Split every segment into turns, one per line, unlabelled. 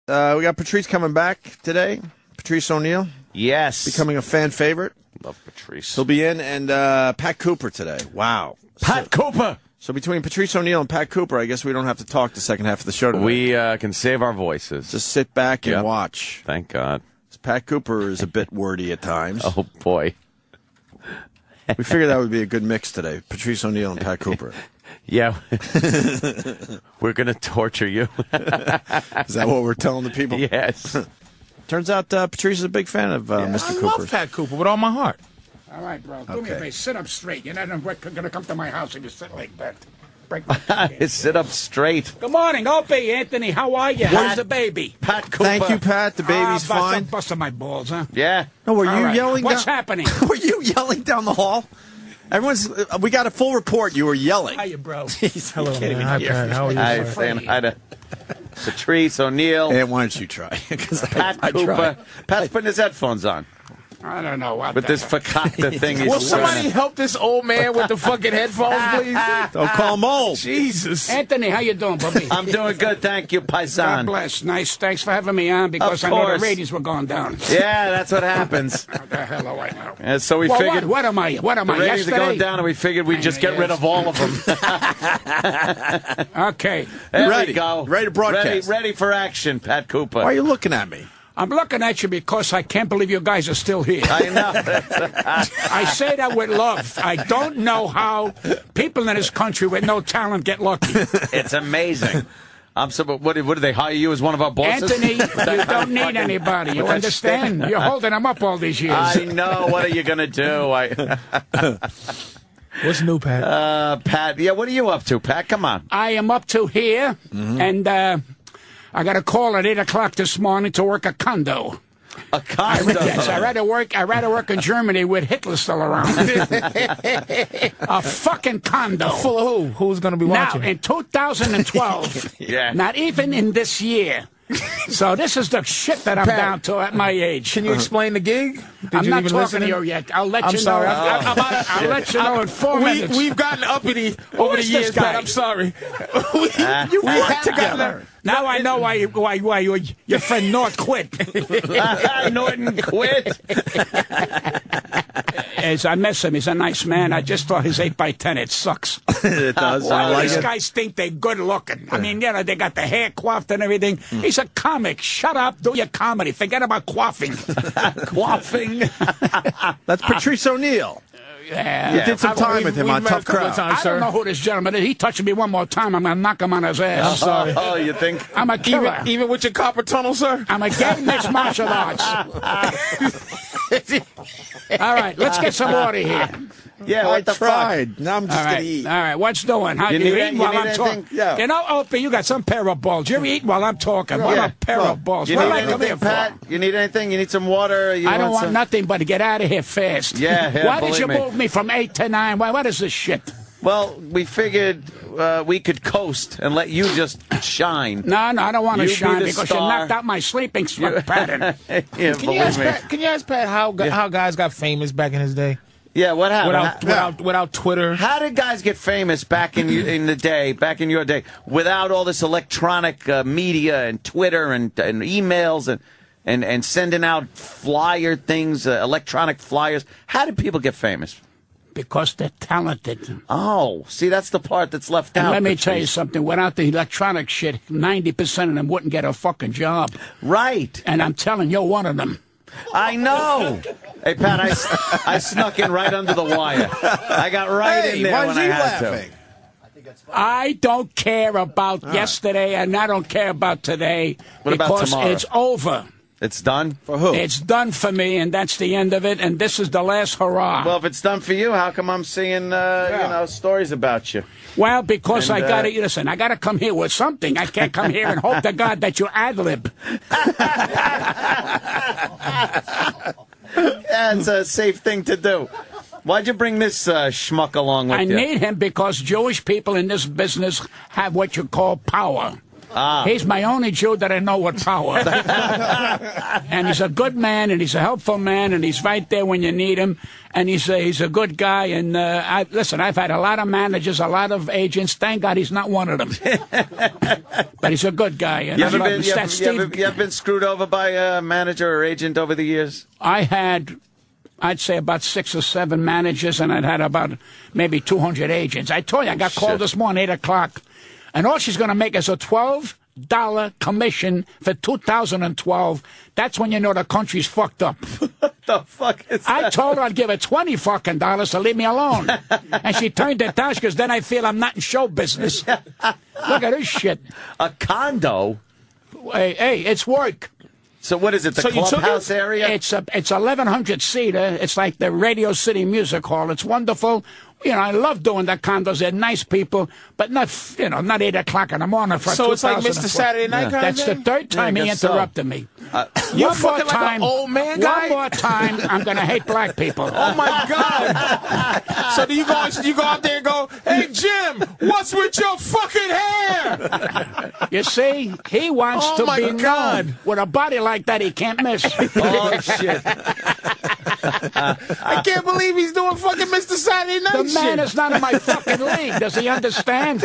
We got Patrice coming back today. Patrice O'Neal.
Yes.
Becoming a fan favorite.
Love Patrice.
He'll be in, and Pat Cooper today. Wow.
Pat Cooper!
So between Patrice O'Neal and Pat Cooper, I guess we don't have to talk the second half of the show today.
We can save our voices.
Just sit back and watch.
Thank God.
Pat Cooper is a bit wordy at times.
Oh, boy.
We figured that would be a good mix today. Patrice O'Neal and Pat Cooper.
Yeah. We're going to torture you.
Is that what we're telling the people?
Yes.
Turns out Patrice is a big fan of Mr. Cooper.
I love Pat Cooper with all my heart.
All right, bro. Do me a favor. Sit up straight. You're not going to come to my house and you sit like that. Break my
Sit up straight.
Good morning, Opie, Anthony. How are you? How's the baby?
Pat Cooper.
Thank you, Pat. The baby's fine.
Busting my balls, huh?
Yeah.
No, were you yelling?
What's happening?
Were you yelling down the hall? We got a full report. You were yelling.
How you, bro?
Hello, man. Hi, Pat. How are you?
Hi, saying hi to Patrice O'Neal.
And why don't you try?
Pat Cooper. Pat's putting his headphones on.
I don't know what.
With this fakakta thing.
Will somebody help this old man with the fucking headphones, please?
Don't call him old.
Jesus.
Anthony, how you doing, Bubby?
I'm doing good, thank you, Paisan.
God bless. Nice. Thanks for having me on because I know the ratings were going down.
Yeah, that's what happens.
What the hell do I know?
And so we figured.
What am I? What am I?
The ratings
Yesterday?
are going down, and we figured we'd just get rid of all of them.
Okay.
There we go.
Ready to broadcast.
Ready for action, Pat Cooper.
Why are you looking at me?
I'm looking at you because I can't believe you guys are still here.
I know.
I say that with love. I don't know how people in this country with no talent get lucky.
It's amazing. What did they hire you as one of our bosses?
Anthony, you don't need anybody. You understand? You're holding them up all these years.
I know. What are you going to do?
What's new, Pat?
Pat, yeah, what are you up to, Pat? Come on.
I am up to here, and I got a call at 8 o'clock this morning to work a condo.
A condo?
Yes, I rather work in Germany with Hitler still around. A fucking condo.
Full of who? Who's going to be watching?
Now, in 2012,
Yeah.
not even in this year. So this is the shit that I'm down to at my age.
Can you explain the gig?
I'm not talking to you yet. I'll let you know. I'll let you know in 4 minutes.
We've gotten uppity over the
is
years,
this guy?
Pat. I'm sorry.
You
work together.
Now I know why your friend North quit.
Norton quit.
As I miss him, he's a nice man. I just thought his 8x10, it sucks.
It does.
All
I like
these
it.
guys think they're good looking. I mean, they got the hair coiffed and everything. He's a comic. Shut up. Do your comedy. Forget about quaffing.
Quaffing.
That's Patrice O'Neal.
Yeah.
You did some time with him on Tough Crowd.
I don't know who this gentleman is. He touched me one more time, I'm going to knock him on his ass.
I'm sorry.
Oh, you think?
I'm a killer.
Even with your copper tunnel, sir?
I'm a gay mixed martial arts. All right, let's get some order here.
Yeah, what the
tried. Now I'm just going to eat.
All right, what's doing? How
You
you
need
eating while I'm
anything?
talking?
Yeah.
You know, Opie, you got some pair of balls. You're eating while I'm talking. What a pair of balls.
You
What
need
do I come here
anything,
for?
Pat? You need anything? You need some water?
I don't want nothing but to get out of here fast.
Yeah,
Why did
believe
you
me.
move me from 8 to 9? What is this shit?
Well, we figured we could coast and let you just shine.
No, I don't want to
You be
shine
the
because
star.
you knocked out my sleeping pattern.
Yeah,
Can you ask Pat how guys got famous back in his day?
Yeah, what happened?
Without Twitter.
How did guys get famous back in the day, back in your day, without all this electronic media and Twitter and emails and sending out flyer things, electronic flyers? How did people get famous?
Because they're talented.
Oh, see, that's the part that's left
And
out.
let me tell you something. Without the electronic shit, 90% of them wouldn't get a fucking job.
Right.
And I'm telling you, you're one of them.
I know. Hey, Pat, I snuck in right under the wire. I got right in there when I had to.
I don't care about yesterday, and I don't care about today.
What about
because
tomorrow?
it's over.
It's done?
For who?
It's done for me, and that's the end of it, and this is the last hurrah.
Well, if it's done for you, how come I'm seeing, stories about you?
Well, because
And,
I got to, listen, I got to come here with something. I can't come here and hope to God that you ad-lib.
Yeah, it's a safe thing to do. Why'd you bring this schmuck along with you?
I need him because Jewish people in this business have what you call power. He's my only Jew that I know with power. And he's a good man, and he's a helpful man, and he's right there when you need him. And he's a good guy. And listen, I've had a lot of managers, a lot of agents. Thank God he's not one of them. But he's a good guy. And
You ever been screwed over by a manager or agent over the years?
I had, I'd say, about 6 or 7 managers, and I'd had about maybe 200 agents. I told you, I got called this morning, 8 o'clock, and all she's going to make is a $12 commission for 2012. That's when you know the country's fucked up.
What the fuck is that?
I told her I'd give her $20 fucking dollars to leave me alone. And she turned it down because then I feel I'm not in show business. Look at this shit.
A condo?
Hey, it's work.
So what is it, the clubhouse area?
It's 1,100 seater. It's like the Radio City Music Hall. It's wonderful. You know, I love doing the condos. They're nice people, but not 8 o'clock in the morning for
So it's like Mr. Saturday Night kind of
That's
thing?
the third time he interrupted me.
You fucking like an old man guy?
One more time, I'm going to hate black people.
Oh, my God. So do you go out there and go, hey, Jim, what's with your fucking hair?
You see, he wants to be known. With a body like that, he can't miss.
Oh, shit.
I can't believe he's doing fucking Mr. Saturday Night
The man is not in my fucking league. Does he understand?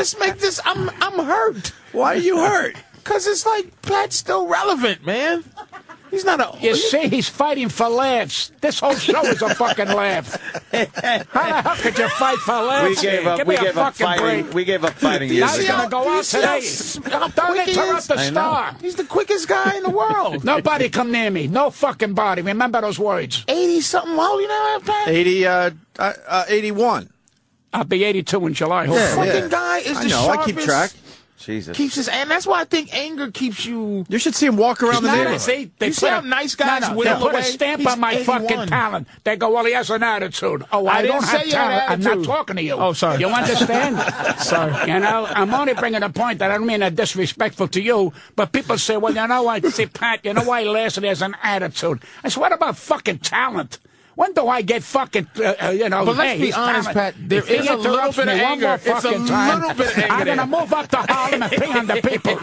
I'm hurt.
Why are you hurt?
Because it's like, Pat's still relevant, man. He's not a...
You see, he's fighting for laughs. This whole show is a fucking laugh. How the hell could you fight for laughs?
We gave up fighting years
Now he's
ago.
going to go out today. Don't interrupt the star.
He's the quickest guy in the world.
Nobody come near me. No fucking body. Remember those words.
80-something. How old you now, Pat?
81.
I'll be 82 in July.
Fucking guy is the sharpest.
I keep track.
Jesus.
And that's why I think anger keeps you...
You should see him walk around the neighborhood.
See,
you see how nice guys
they
whittle
put
away?
a stamp
He's
on my
81.
fucking talent. They go, well, he has an attitude. Oh, I don't
didn't
have
say you had
talent. I'm not
attitude.
talking to you.
Oh, sorry.
You understand?
Sorry.
You know, I'm only bringing a point that I don't mean that disrespectful to you, but people say, well, you know what? See, Pat, you know why he lasted? He has an attitude. I said, what about fucking talent? When do I get fucking,
But let's be honest, Pat, there is a little bit of anger. It's a little bit of anger
I'm going to
there.
move up to Harlem and pee on the people.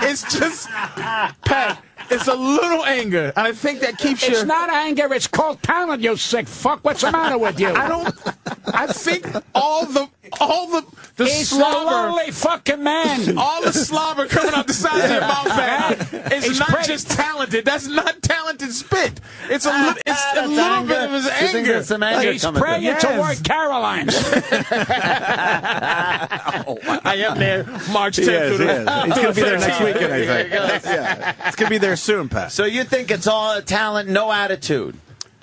It's just, Pat, it's a little anger. And I think that keeps you...
It's not anger, it's called talent, you sick fuck. What's the matter with you?
I think all the
He's
slobber...
a lonely fucking man.
All the slobber coming out the side of your mouth, Pat, is not just talented. That's not talented spit. It's a little bit of his anger.
There's some anger
He's
coming
praying
through.
to work Caroline's.
I am there March 10th.
He's going to be there next weekend, I think. Yeah. It's going to be there soon, Pat.
So you think it's all talent, no attitude?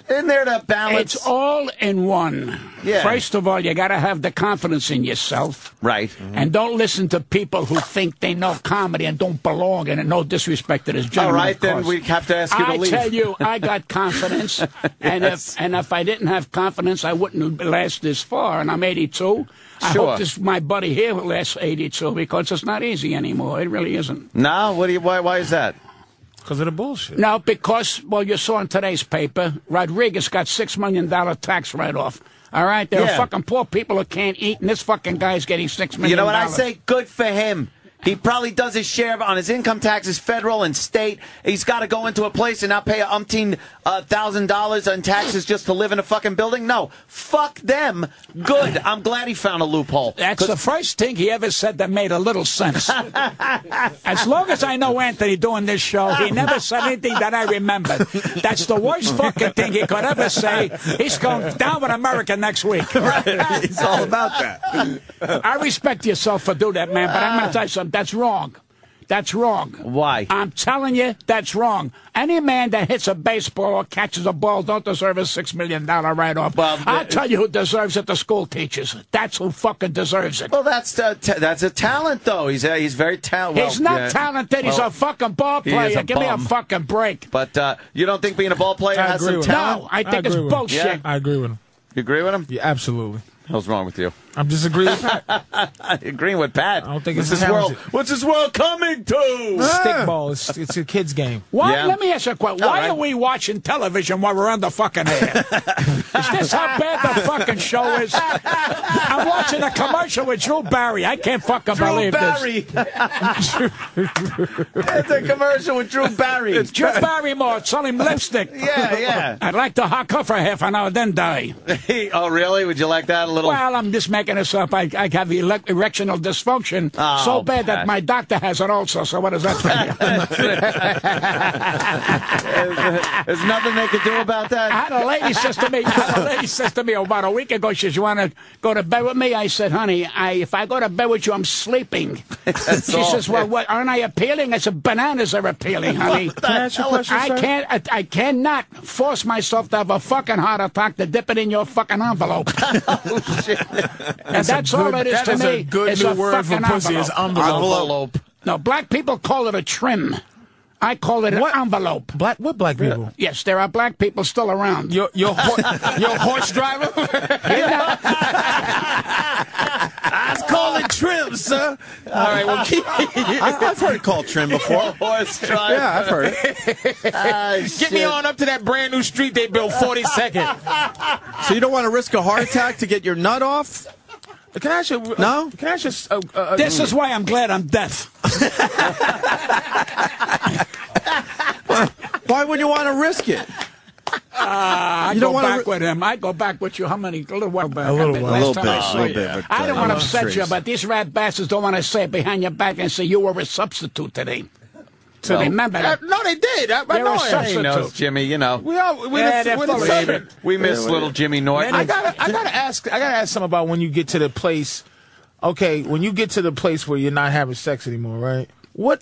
Isn't there to balance?
It's all in one.
Yeah.
First of all, you got to have the confidence in yourself.
Right.
And don't listen to people who think they know comedy and don't belong in it. No disrespect to this
All
gentleman.
right, then we have to ask you to leave.
I tell you, I got confidence. And if I didn't have confidence, I wouldn't last this far. And I'm 82. I
Sure.
hope my buddy here will last 82 because it's not easy anymore. It really isn't.
No? Why is that?
Because of the bullshit.
No, because, well, you saw in today's paper, Rodriguez got $6 million tax write-off. All right? There are fucking poor people who can't eat, and this fucking guy's getting $6 million.
You know what I say? Good for him. He probably does his share on his income taxes, federal and state. He's got to go into a place and not pay $1,000 in taxes just to live in a fucking building. No, fuck them. Good. I'm glad he found a loophole.
That's the first thing he ever said that made a little sense. As long as I know Anthony doing this show, he never said anything that I remember. That's the worst fucking thing he could ever say. He's going down with America next week.
He's all about that.
I respect yourself for doing that, man, but I'm going to tell you something. That's wrong. That's wrong.
Why?
I'm telling you, that's wrong. Any man that hits a baseball or catches a ball don't deserve a $6 million write-off.
Well,
I'll tell you who deserves it, the school teachers. That's who fucking deserves it.
Well, that's a talent, though. He's very talented.
He's not talented. He's a fucking ball player. Give me a fucking break.
But you don't think being a ball player has some talent?
No, I think it's bullshit.
I agree with him.
You agree with him?
Yeah, absolutely.
What's wrong with you?
I'm disagreeing with Pat.
Agreeing with Pat.
I don't think
what's
it's
this world.
talented.
What's this world coming to?
Stickball. It's a kid's game.
Why?
Yeah.
Let me ask you a question. Why
right.
are we watching television while we're on the fucking air? Is this how bad the fucking show is? I'm watching a commercial with Drew Barry. I can't fucking believe
Barry.
this.
It's a commercial with Drew Barry.
Drew Barrymore selling lipstick.
Yeah.
I'd like to hock her for half an hour, then die.
Oh, really? Would you like that a little?
Well, I'm just making this up. I have erectional dysfunction so bad that my doctor has it also. So what does that tell you?
There's nothing they could do about that.
I had a lady says to me about a week ago, she says, "You want to go to bed with me?" I said, "Honey, if I go to bed with you, I'm sleeping." She says, "Well, what, aren't I appealing?" I said, "Bananas are appealing, honey."
Can I ask you a question, sir?
I cannot force myself to have a fucking heart attack to dip it in your fucking envelope.
Oh, shit.
And that's all it is to me.
That is a good
it's
new
a
word for
fucking
pussy. Is
Envelope.
No, black people call it a trim. I call it an envelope.
What black people?
Yes, there are black people still around.
Your horse driver?
I was calling trim, sir.
All right, well, keep.
I've heard it called trim before.
Horse drive.
Yeah, I've heard it.
Get me on up to that brand new street they built 42nd.
So you don't want to risk a heart attack to get your nut off?
Can I ask you?
No?
Can I ask you?
This is why I'm glad I'm deaf.
Why would you want to risk it?
I
You
go
don't wanna
back with him. I go back with you. How many? A little while back.
A little
I mean,
while.
last
A little
time
bit,
I
a
saw
little
you.
bit, but,
I don't want to
I'm
upset you,
serious.
but these rat bastards don't want to say it behind your back and say you were a substitute today. So remember that.
No, they did. I
They're
know
a
it.
substitute.
He knows, Jimmy, you know.
We're the favorite.
We miss little Jimmy Norton.
I gotta ask something about when you get to the place. Okay, when you get to the place where you're not having sex anymore, right? What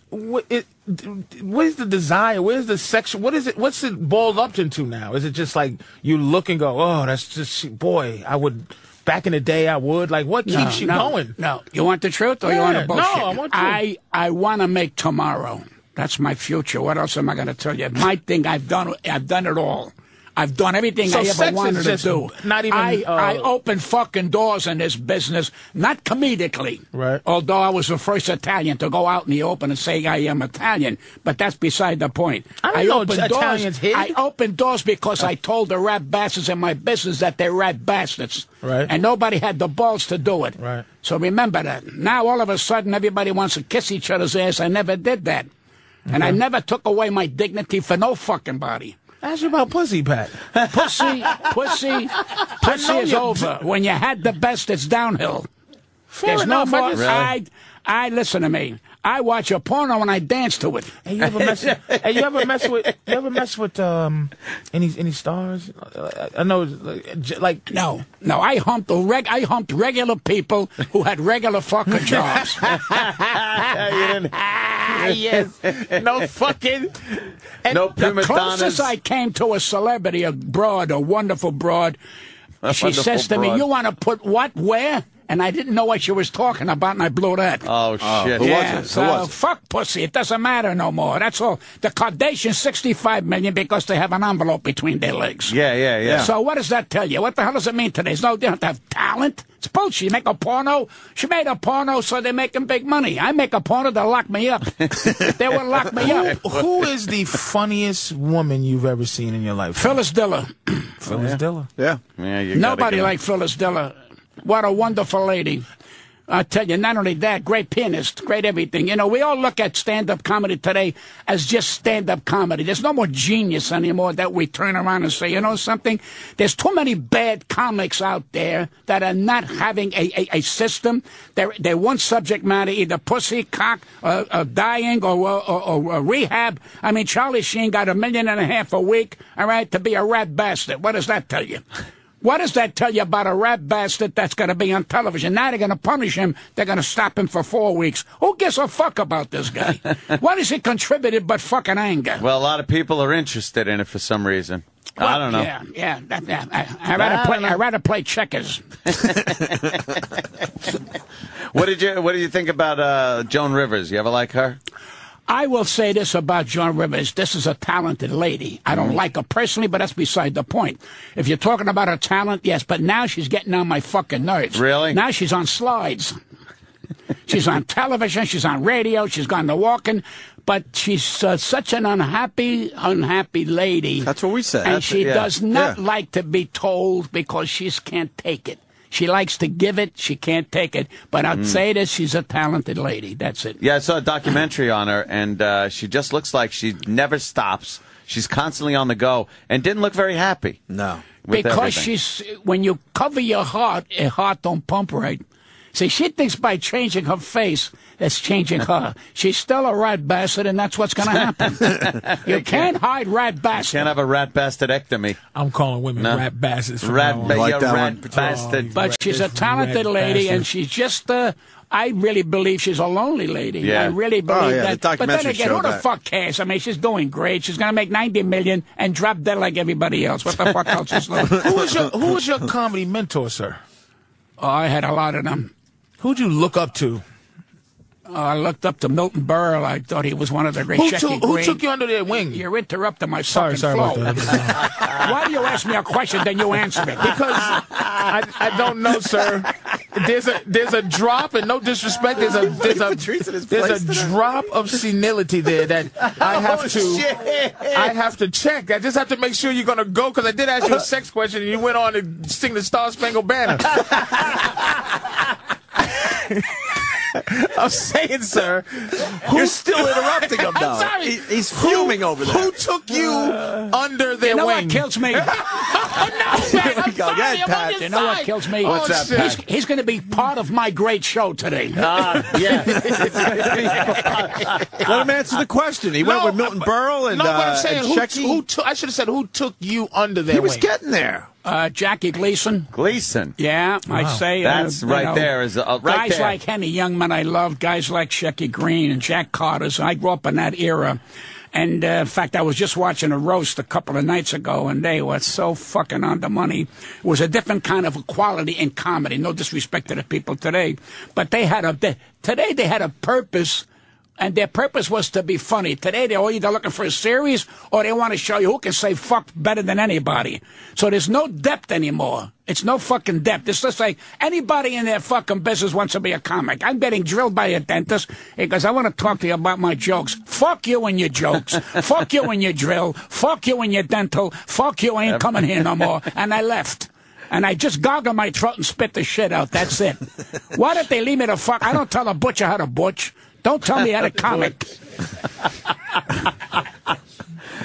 is the desire? Where's the sexual? What is it? What's it boiled up into now? Is it just like you look and go, oh, that's just boy, I would. Back in the day, I would. Like, what keeps you going?
No, you want the truth or you want the bullshit?
No, I want truth.
I want to make tomorrow. That's my future. What else am I going to tell you? My thing, I've done it all. I've done everything
So
I ever
sex
wanted
is
to
just
do.
not even,
I open fucking doors in this business, not comedically.
Right.
Although I was the first Italian to go out in the open and say I am Italian, but that's beside the point.
I don't know Italians hid.
I opened doors because I told the rat bastards in my business that they're rat bastards.
Right.
And nobody had the balls to do it.
Right.
So remember that. Now all of a sudden everybody wants to kiss each other's ass. I never did that. And I never took away my dignity for no fucking body.
Ask you about pussy, Pat.
Pussy is over. When you had the best, it's downhill. There's no
enough,
more.
Really?
I listen to me. I watch a porno and I dance to it.
Hey, you ever mess with any stars? I know, like
No. I humped regular people who had regular fucking jobs.
yes, no fucking,
No
The
prima
closest
donnas.
I came to a celebrity, a wonderful broad, she
wonderful
says to me,
broad.
"You want to put what where?" And I didn't know what she was talking about, and I blew that.
Oh, shit.
who
Yeah,
was it?
so
Who was it?
fuck pussy. It doesn't matter no more. That's all. The Kardashians, 65 million because they have an envelope between their legs.
Yeah.
So what does that tell you? What the hell does it mean today? They don't have to have talent. It's bullshit. You make a porno. She made a porno, so they're making big money. I make a porno, they'll lock me up. They will lock me up.
Who is the funniest woman you've ever seen in your life?
Phyllis Diller.
Phyllis Diller.
Yeah.
Yeah, you
Nobody
gotta
like Phyllis Diller. What a wonderful lady. I tell you, not only that, great pianist, great everything. You know, we all look at stand-up comedy today as just stand-up comedy. There's no more genius anymore that we turn around and say, you know something? There's too many bad comics out there that are not having a system. They're one subject matter, either pussy, cock, dying, or rehab. I mean, Charlie Sheen got $1.5 million a week, all right, to be a rat bastard. What does that tell you? What does that tell you about a rat bastard that's going to be on television? Now they're going to punish him. They're going to stop him for 4 weeks. Who gives a fuck about this guy? What has he contributed but fucking anger?
Well, a lot of people are interested in it for some reason. I don't know.
Yeah. I'd rather play checkers.
What did you think about Joan Rivers? You ever like her?
I will say this about Joan Rivers. This is a talented lady. I don't like her personally, but that's beside the point. If you're talking about her talent, yes, but now she's getting on my fucking nerves.
Really?
Now she's on slides. She's on television. She's on radio. She's gone to walking. But she's such an unhappy lady.
That's what we said.
And she does not like to be told because she can't take it. She likes to give it. She can't take it. But I'd say this, she's a talented lady. That's it.
Yeah, I saw a documentary on her, and she just looks like she never stops. She's constantly on the go and didn't look very happy.
No.
Because when you cover your heart don't pump right. See, she thinks by changing her face, that's changing her. She's still a rat bastard, and that's what's going to happen. You can't hide rat bastard.
Can't have a rat bastardectomy.
I'm calling women rat bastards.
Rat bastard.
But she's a talented lady, and she's just... I really believe she's a lonely lady.
Yeah.
I really believe that.
The
but then again, who the fuck cares? I mean, she's doing great. She's going to make $90 million and drop dead like everybody else. What the fuck else is doing?
Who was your comedy mentor, sir?
Oh, I had a lot of them.
Who'd you look up to?
I looked up to Milton Berle. I thought he was one of the great.
Who took you under their wing?
You're interrupting my
sorry
flow.
About that.
Why do you ask me a question, then you answer it?
Because I don't know, sir. There's a drop, and no disrespect, there's a drop of senility there that I have to check. I just have to make sure you're gonna go, because I did ask you a sex question, and you went on to sing the Star Spangled Banner. I'm saying, sir.
You're still interrupting him, though.
I'm sorry.
He's fuming over there.
Who took you under their
wing? You know
wing?
what kills me?
No, man, I'm sorry. I'm on your
You know what
side.
kills me?
What's that, Pat?
He's going to be part of my great show today.
Yeah.
Let him answer the question. He went with Milton Berle and
what I'm saying,
Shecky.
I should have said, who took you under their
He was
wing?
getting there.
Jackie Gleason.
Gleason.
Yeah, I'd say
That's right there. Is right
guys
there.
like Henny Youngman I love, guys like Shecky Green and Jack Carter's. I grew up in that era. And, in fact, I was just watching a roast a couple of nights ago, and they were so fucking on the money. It was a different kind of quality in comedy. No disrespect to the people today. But today they had a purpose, and their purpose was to be funny. Today, they're either looking for a series or they want to show you who can say fuck better than anybody. So there's no depth anymore. It's no fucking depth. It's just like anybody in their fucking business wants to be a comic. I'm getting drilled by a dentist because I want to talk to you about my jokes. Fuck you and your jokes. Fuck you and your drill. Fuck you and your dental. Fuck you, I ain't coming here no more. And I left. And I just goggle my throat and spit the shit out. That's it. Why don't they leave me the fuck? I don't tell a butcher how to butch. Don't tell me how to comic.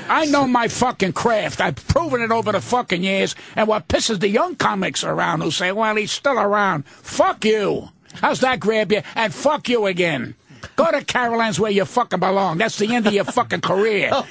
I know my fucking craft. I've proven it over the fucking years. And what pisses the young comics around who say, well, he's still around. Fuck you. How's that grab you? And fuck you again. Go to Caroline's where you fucking belong. That's the end of your fucking career. Yeah.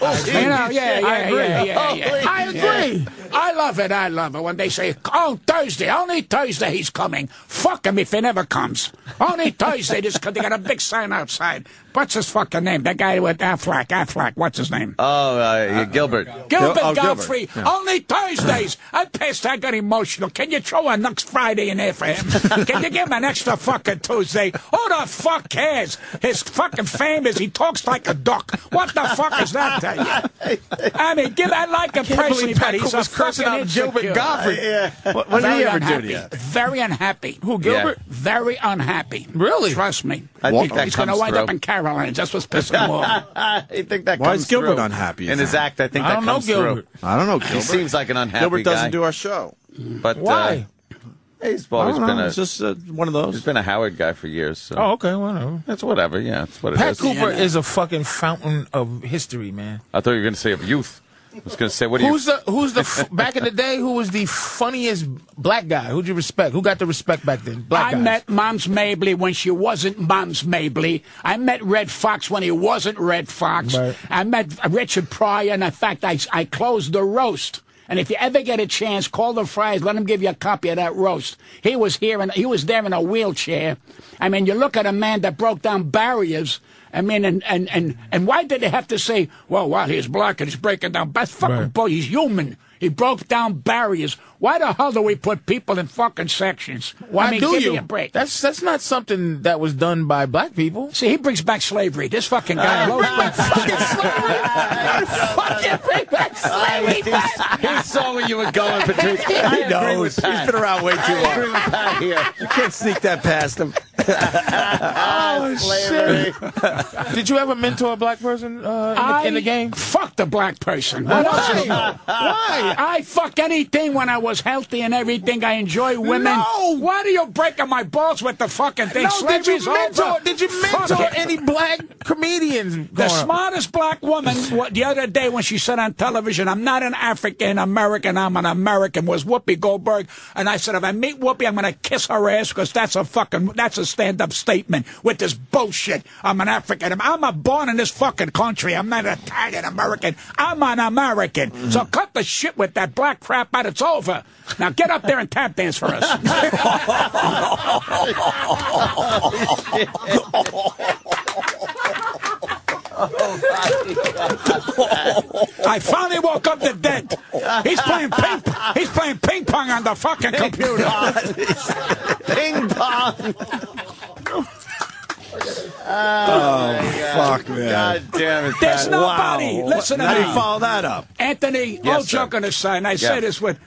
I agree. I love it. I love it when they say, oh, Thursday, only Thursday he's coming. Fuck him if he never comes. Only Thursday, they got a big sign outside. What's his fucking name? That guy with Affleck. What's his name?
Oh, Gilbert.
Gilbert Godfrey. Yeah. Only Thursdays. I got emotional. Can you throw a next Friday in there for him? Can you give him an extra fucking Tuesday? Who the fuck cares? His fucking fame is he talks like a duck. What the fuck is that to you? I mean, I like him personally, but he's a fucking out
Gilbert Godfrey.
What did he ever do to you?
Very unhappy.
Who, Gilbert?
Yeah. Very unhappy.
Really?
Trust me.
I think that
he's going to wind up in Caroline's. That's what's pissing him off.
I think that
Why
comes
is Gilbert
through.
unhappy?
In his act, I think that comes through.
I don't know Gilbert.
He seems like an unhappy
Gilbert doesn't
guy.
do our show.
But
why?
He's always been
it's just one of those.
He's been a Howard guy for years. So.
Oh, okay, whatever.
That's whatever. Yeah, that's what it
Pat
is.
Cooper is a fucking fountain of history, man.
I thought you were going to say of youth. I was going to say, what do you...
Back in the day, who was the funniest black guy? Who'd you respect? Who got the respect back then? Black guys.
I met Moms Mabley when she wasn't Moms Mabley. I met Red Fox when he wasn't Red Fox. Right. I met Richard Pryor, and in fact, I closed the roast. And if you ever get a chance, call the Friars, let him give you a copy of that roast. He was there in a wheelchair. I mean, you look at a man that broke down barriers I mean, and why did they have to say, well, he's black and he's breaking down? That's fucking bull. He's human. He broke down barriers. Why the hell do we put people in fucking sections?
Why
give
you?
Me a break.
That's not something that was done by black people.
See, he brings back slavery. This fucking guy loves fucking slavery. Fucking bring back slavery.
He saw where you were going, Patrice.
He knows. He's been around way too long. You can't sneak that past him.
Oh, shit. Did you ever mentor a black person in the game?
Fuck the black person. What else is
Why?
I fuck anything when I was healthy and everything. I enjoy women.
No.
Why are you breaking my balls with the fucking thing?
No,
Slavery's over.
did you mentor any black comedians?
The smartest black woman the other day when she said on television, I'm not an African American, I'm an American, was Whoopi Goldberg. And I said, if I meet Whoopi, I'm going to kiss her ass because that's a stand-up statement with this bullshit. I'm an African. I'm born in this fucking country. I'm not an Italian American. I'm an American. So cut the shit with that black crap out. It's over. Now get up there and tap dance for us. I finally woke up the dead. He's playing ping pong on the fucking computer.
Ping pong.
Fuck, man.
God damn it.
There's nobody. Listen to
How do
me.
you follow that up?
Anthony, all joking aside, and I say this with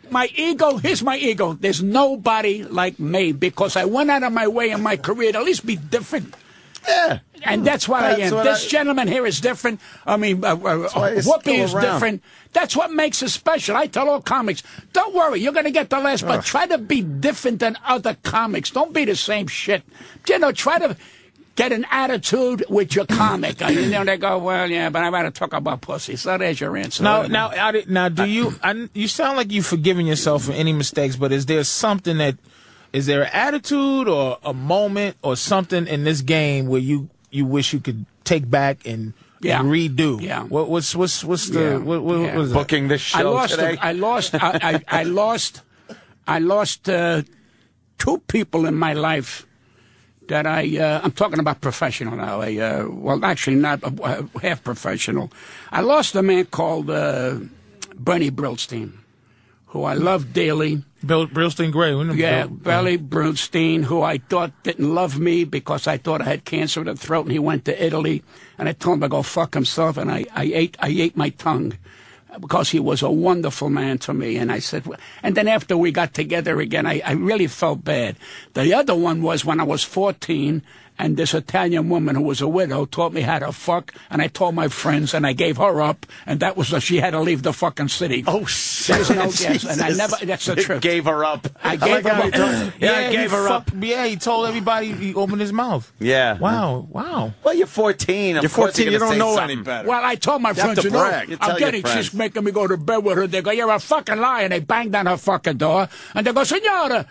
my ego. Here's my ego. There's nobody like me because I went out of my way in my career to at least be different.
Yeah.
And that's what I am. This gentleman here is different. I mean, Whoopi is different. That's what makes it special. I tell all comics, don't worry, you're going to get the last, but try to be different than other comics. Don't be the same shit. You know, try to get an attitude with your comic. You know, they go, well, yeah, but I got to talk about pussy. So there's your answer.
Now, do you? You sound like you've forgiven yourself for any mistakes, but is there something that? Is there an attitude or a moment or something in this game where you wish you could take back and redo?
Yeah.
What's the
booking this show today?
I lost 2 people in my life that I'm talking about professional now. Well, actually not half professional. I lost a man called Bernie Brillstein, who I love dearly.
Brillstein Gray.
Billy Brillstein, who I thought didn't love me because I thought I had cancer of the throat, and he went to Italy, and I told him to go fuck himself, and I ate my tongue because he was a wonderful man to me. And I said, and then after we got together again, I really felt bad. The other one was when I was 14. And this Italian woman who was a widow taught me how to fuck, and I told my friends, and I gave her up, and that was she had to leave the fucking city.
Oh shit!
And I never. That's the truth.
Gave her up.
I gave her up.
I gave her up.
Yeah, he told everybody. He opened his mouth.
Yeah.
Wow.
Well, you're 14.
You're 14. You don't know any better.
Well, I told my friends, I'm getting. She's making me go to bed with her. They go, you're a fucking liar. And they banged on her fucking door, and they go, Senora,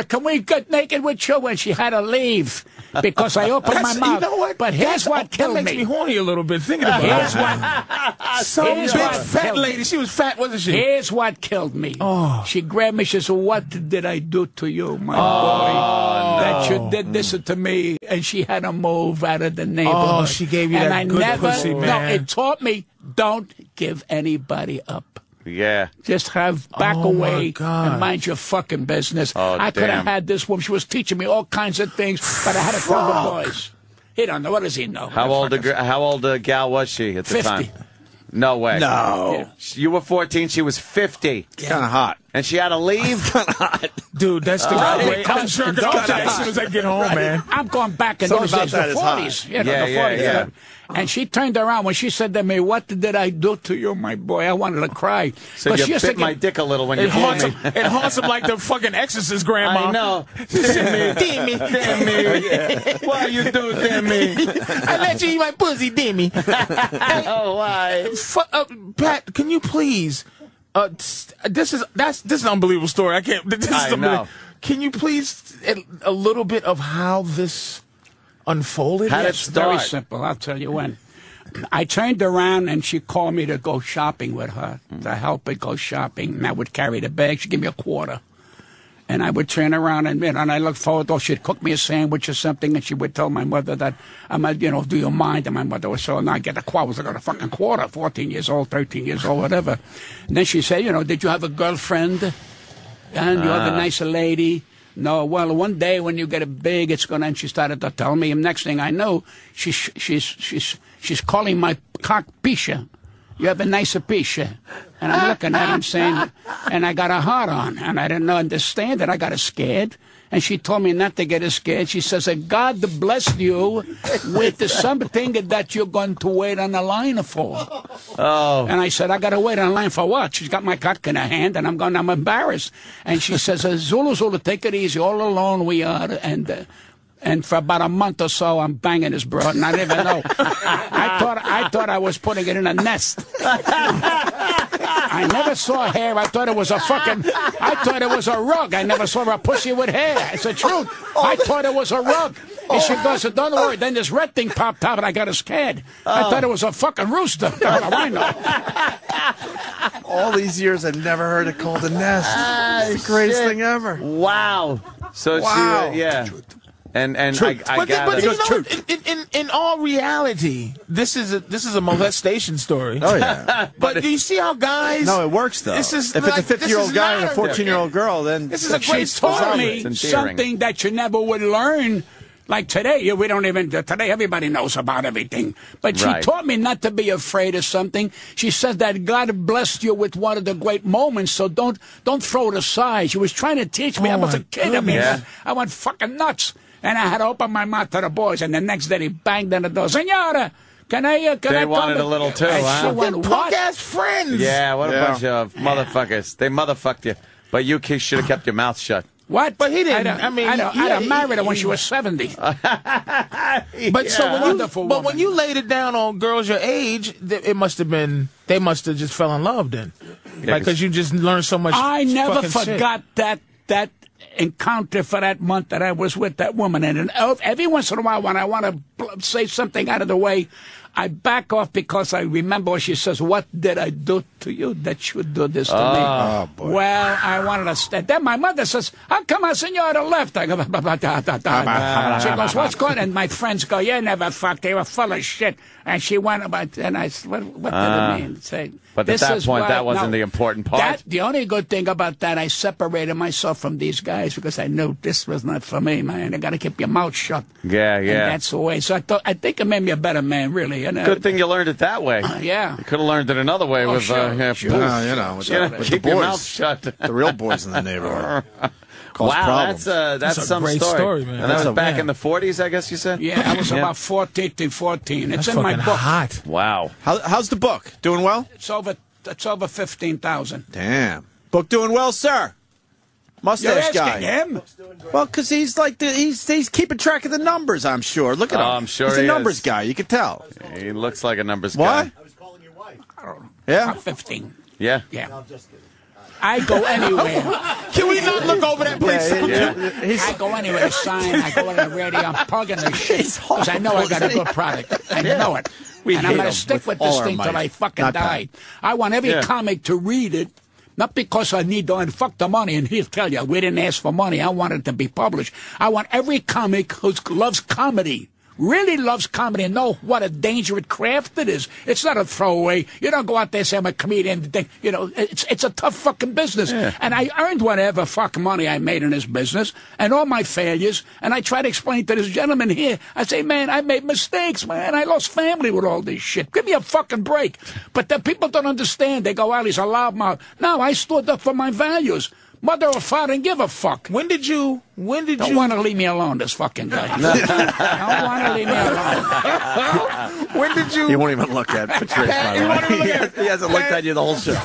can we get naked with you? And she had to leave. Because I opened my mouth.
You know what?
But here's what killed me.
That makes me horny a little bit thinking about it. Some big fat lady. She was fat, wasn't she?
Here's what killed me.
Oh.
She grabbed me. She said, what did I do to you, my boy? That you did this to me. And she had to move out of the neighborhood.
Oh, she gave you that good pussy, man.
No, it taught me, don't give anybody up.
Yeah.
Just back away and mind your fucking business. I could have had this woman. She was teaching me all kinds of things, but I had to tell the boys. He don't know. What does he know?
How old a gal was she at the
50.
time? No way.
No.
Yeah.
You were 14. She was 50.
It's kind of hot.
And she had to leave?
Kind of hot.
Dude, that's the right way. I'm jerking off as soon as I get home, man.
I'm going back in those days, the 40s. You know, the 40s.
Yeah.
And she turned around when she said to me, what did I do to you, my boy? I wanted to cry.
So you bit my dick a little when you told me.
It haunts him like the fucking Exorcist grandma.
I know.
Demi.
Why you do, Demi?
I let you eat my pussy, Demi.
Oh, why?
Pat, can you please... this is an unbelievable story. I can't...
I know.
Can you please... A little bit of how this... unfolded?
How did it start?
Very simple. I'll tell you when. I turned around and she called me to go shopping with her, to help her go shopping. And I would carry the bag. She'd give me $0.25. And I would turn around and I looked forward, she'd cook me a sandwich or something, and she would tell my mother that, do you mind? And my mother would say, I get a quarter. I got a fucking quarter, 14 years old, 13 years old, whatever. And then she said, did you have a girlfriend? And you have a nice lady? No, well, one day when you get it big, it's going to, and she started to tell me, and next thing I know, she's calling my cock Pisha. You have a nicer Pisha. And I'm looking at him saying, and I got a heart on, and I didn't understand it. I got scared. And she told me not to get scared. She says, God bless you with something that you're going to wait on the line for.
Oh.
And I said, I got to wait on the line for what? She's got my cock in her hand, and I'm embarrassed. And she says, Zulu, take it easy. All alone we are. And for about a month or so, I'm banging this broad, and I didn't even know. I thought I was putting it in a nest. I never saw hair. I thought it was a rug. I never saw a pussy with hair. It's the truth. I thought it was a rug. And she goes, don't worry. Then this red thing popped out, and I got scared. I thought it was a fucking rooster. What do I know?
All these years, I've never heard it called a nest. It's the greatest thing ever.
Wow. So
wow.
yeah. And I
but
got
it. In all reality, this is a molestation story.
Oh yeah.
But do you see how guys?
No, it works though.
This is
if
like,
it's a 50-year-old guy and a 14-year-old girl, then
this is a great story.
She told me something that you never would learn. Like today, today everybody knows about everything. But she taught me not to be afraid of something. She said that God blessed you with one of the great moments, so don't throw it aside. She was trying to teach me. I was a kid. I went fucking nuts. And I had to open my mouth to the boys, and the next day he banged on the door. Senora, can I
They wanted a little too, huh?
She went, punk-ass friends.
Yeah, what a bunch of motherfuckers. They motherfucked you. But you should have kept your mouth shut.
What?
But he didn't.
I married her when she was 70.
But when you laid it down on girls your age, they must have just fell in love then. Because you just learned so much.
I never forgot
shit.
that encounter for that month that I was with that woman. And every once in a while when I want to say something out of the way, I back off because I remember what she says, what did I do to you that you do this to me?
Oh, boy.
Well, I wanted to stay. Then my mother says, how come I senora left? I go, she goes, what's going on? And my friends go, you never fucked. They were full of shit. And she went about, and I said, what did it mean? Say,
but at that point, that wasn't the important part.
The only good thing about that, I separated myself from these guys because I knew this was not for me, man. You got to keep your mouth shut.
Yeah.
And that's the way. So I think it made me a better man, really.
Good thing you learned it that way.
Yeah.
You could have learned it another way with,
sure.
with
keep
the
your
boys,
mouth shut.
The real boys in the neighborhood.
Wow, that's some
great story, man.
And that was back in the 40s, I guess you said?
Yeah, I was about 14 to 14. It's
That's
in my book.
Hot.
Wow.
How's the book? Doing well?
It's over 15,000.
Damn. Book doing well, sir. Mustache
You're
guy.
asking him?
Well, because he's like he's keeping track of the numbers. I'm sure. Look at him.
I'm sure
he's a
he
numbers
is.
guy. You can tell.
He looks like a numbers guy.
What?
I was calling your wife.
I don't know.
Yeah.
About 15.
Yeah.
Yeah.
No, I'm just kidding.
I go anywhere.
Can we not look over that, please?
I go anywhere to sign. I go on the radio. I'm plugging the shit because I know I got a good product. I know it. And I'm going to stick with this thing till I fucking die. I want every comic to read it. Not because I need to fuck the money, and he'll tell you, we didn't ask for money. I want it to be published. I want every comic who loves comedy, really loves comedy, and know what a dangerous craft it is. It's not a throwaway. You don't go out there and say, I'm a comedian. It's a tough fucking business. Yeah. And I earned whatever fucking money I made in this business, and all my failures, and I try to explain to this gentleman here, I say, man, I made mistakes, man. I lost family with all this shit. Give me a fucking break. But the people don't understand. They go, well, he's a loudmouth. No, I stood up for my values. Mother or father, didn't give a fuck.
When did you
Don't want to leave me alone, this fucking guy. Don't want to leave me alone.
When did you...
He won't even look at Patrice, by the way. He hasn't looked at you the whole show.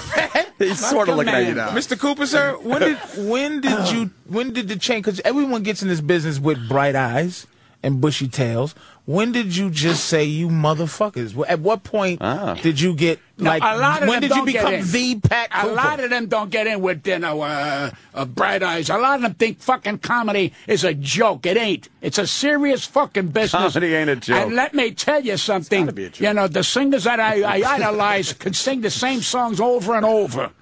He's sort of looking at you now.
Mr. Cooper, sir, when did the change... Because everyone gets in this business with bright eyes and bushy tails. When did you just say, you motherfuckers? At what point did you get, like, when did you become the Pat Cooper?
A lot of them don't get in with, bright eyes. A lot of them think fucking comedy is a joke. It ain't. It's a serious fucking business.
Comedy ain't a joke.
And let me tell you something.
Be a joke.
The singers that I idolize can sing the same songs over and over.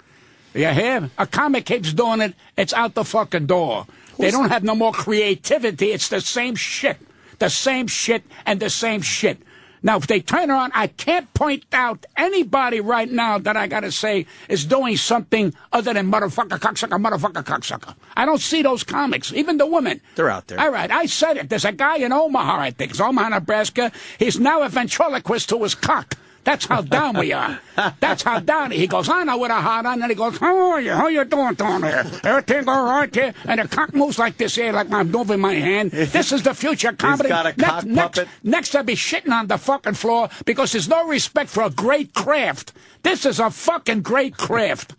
You hear? A comic keeps doing it, it's out the fucking door. They don't have no more creativity. It's the same shit. The same shit and the same shit. Now, if they turn around, I can't point out anybody right now that I got to say is doing something other than motherfucker, cocksucker. I don't see those comics, even the women.
They're out there.
All right, I said it. There's a guy in Omaha, I think. It's Omaha, Nebraska. He's now a ventriloquist to his cock. That's how down we are. That's how down he goes. I know with a heart on, and he goes, how are you? How you doing down there? Everything all right here? And the cock moves like this here, like I'm moving my hand. This is the future comedy.
He's got a cock puppet.
Next, I'll be shitting on the fucking floor because there's no respect for a great craft. This is a fucking great craft.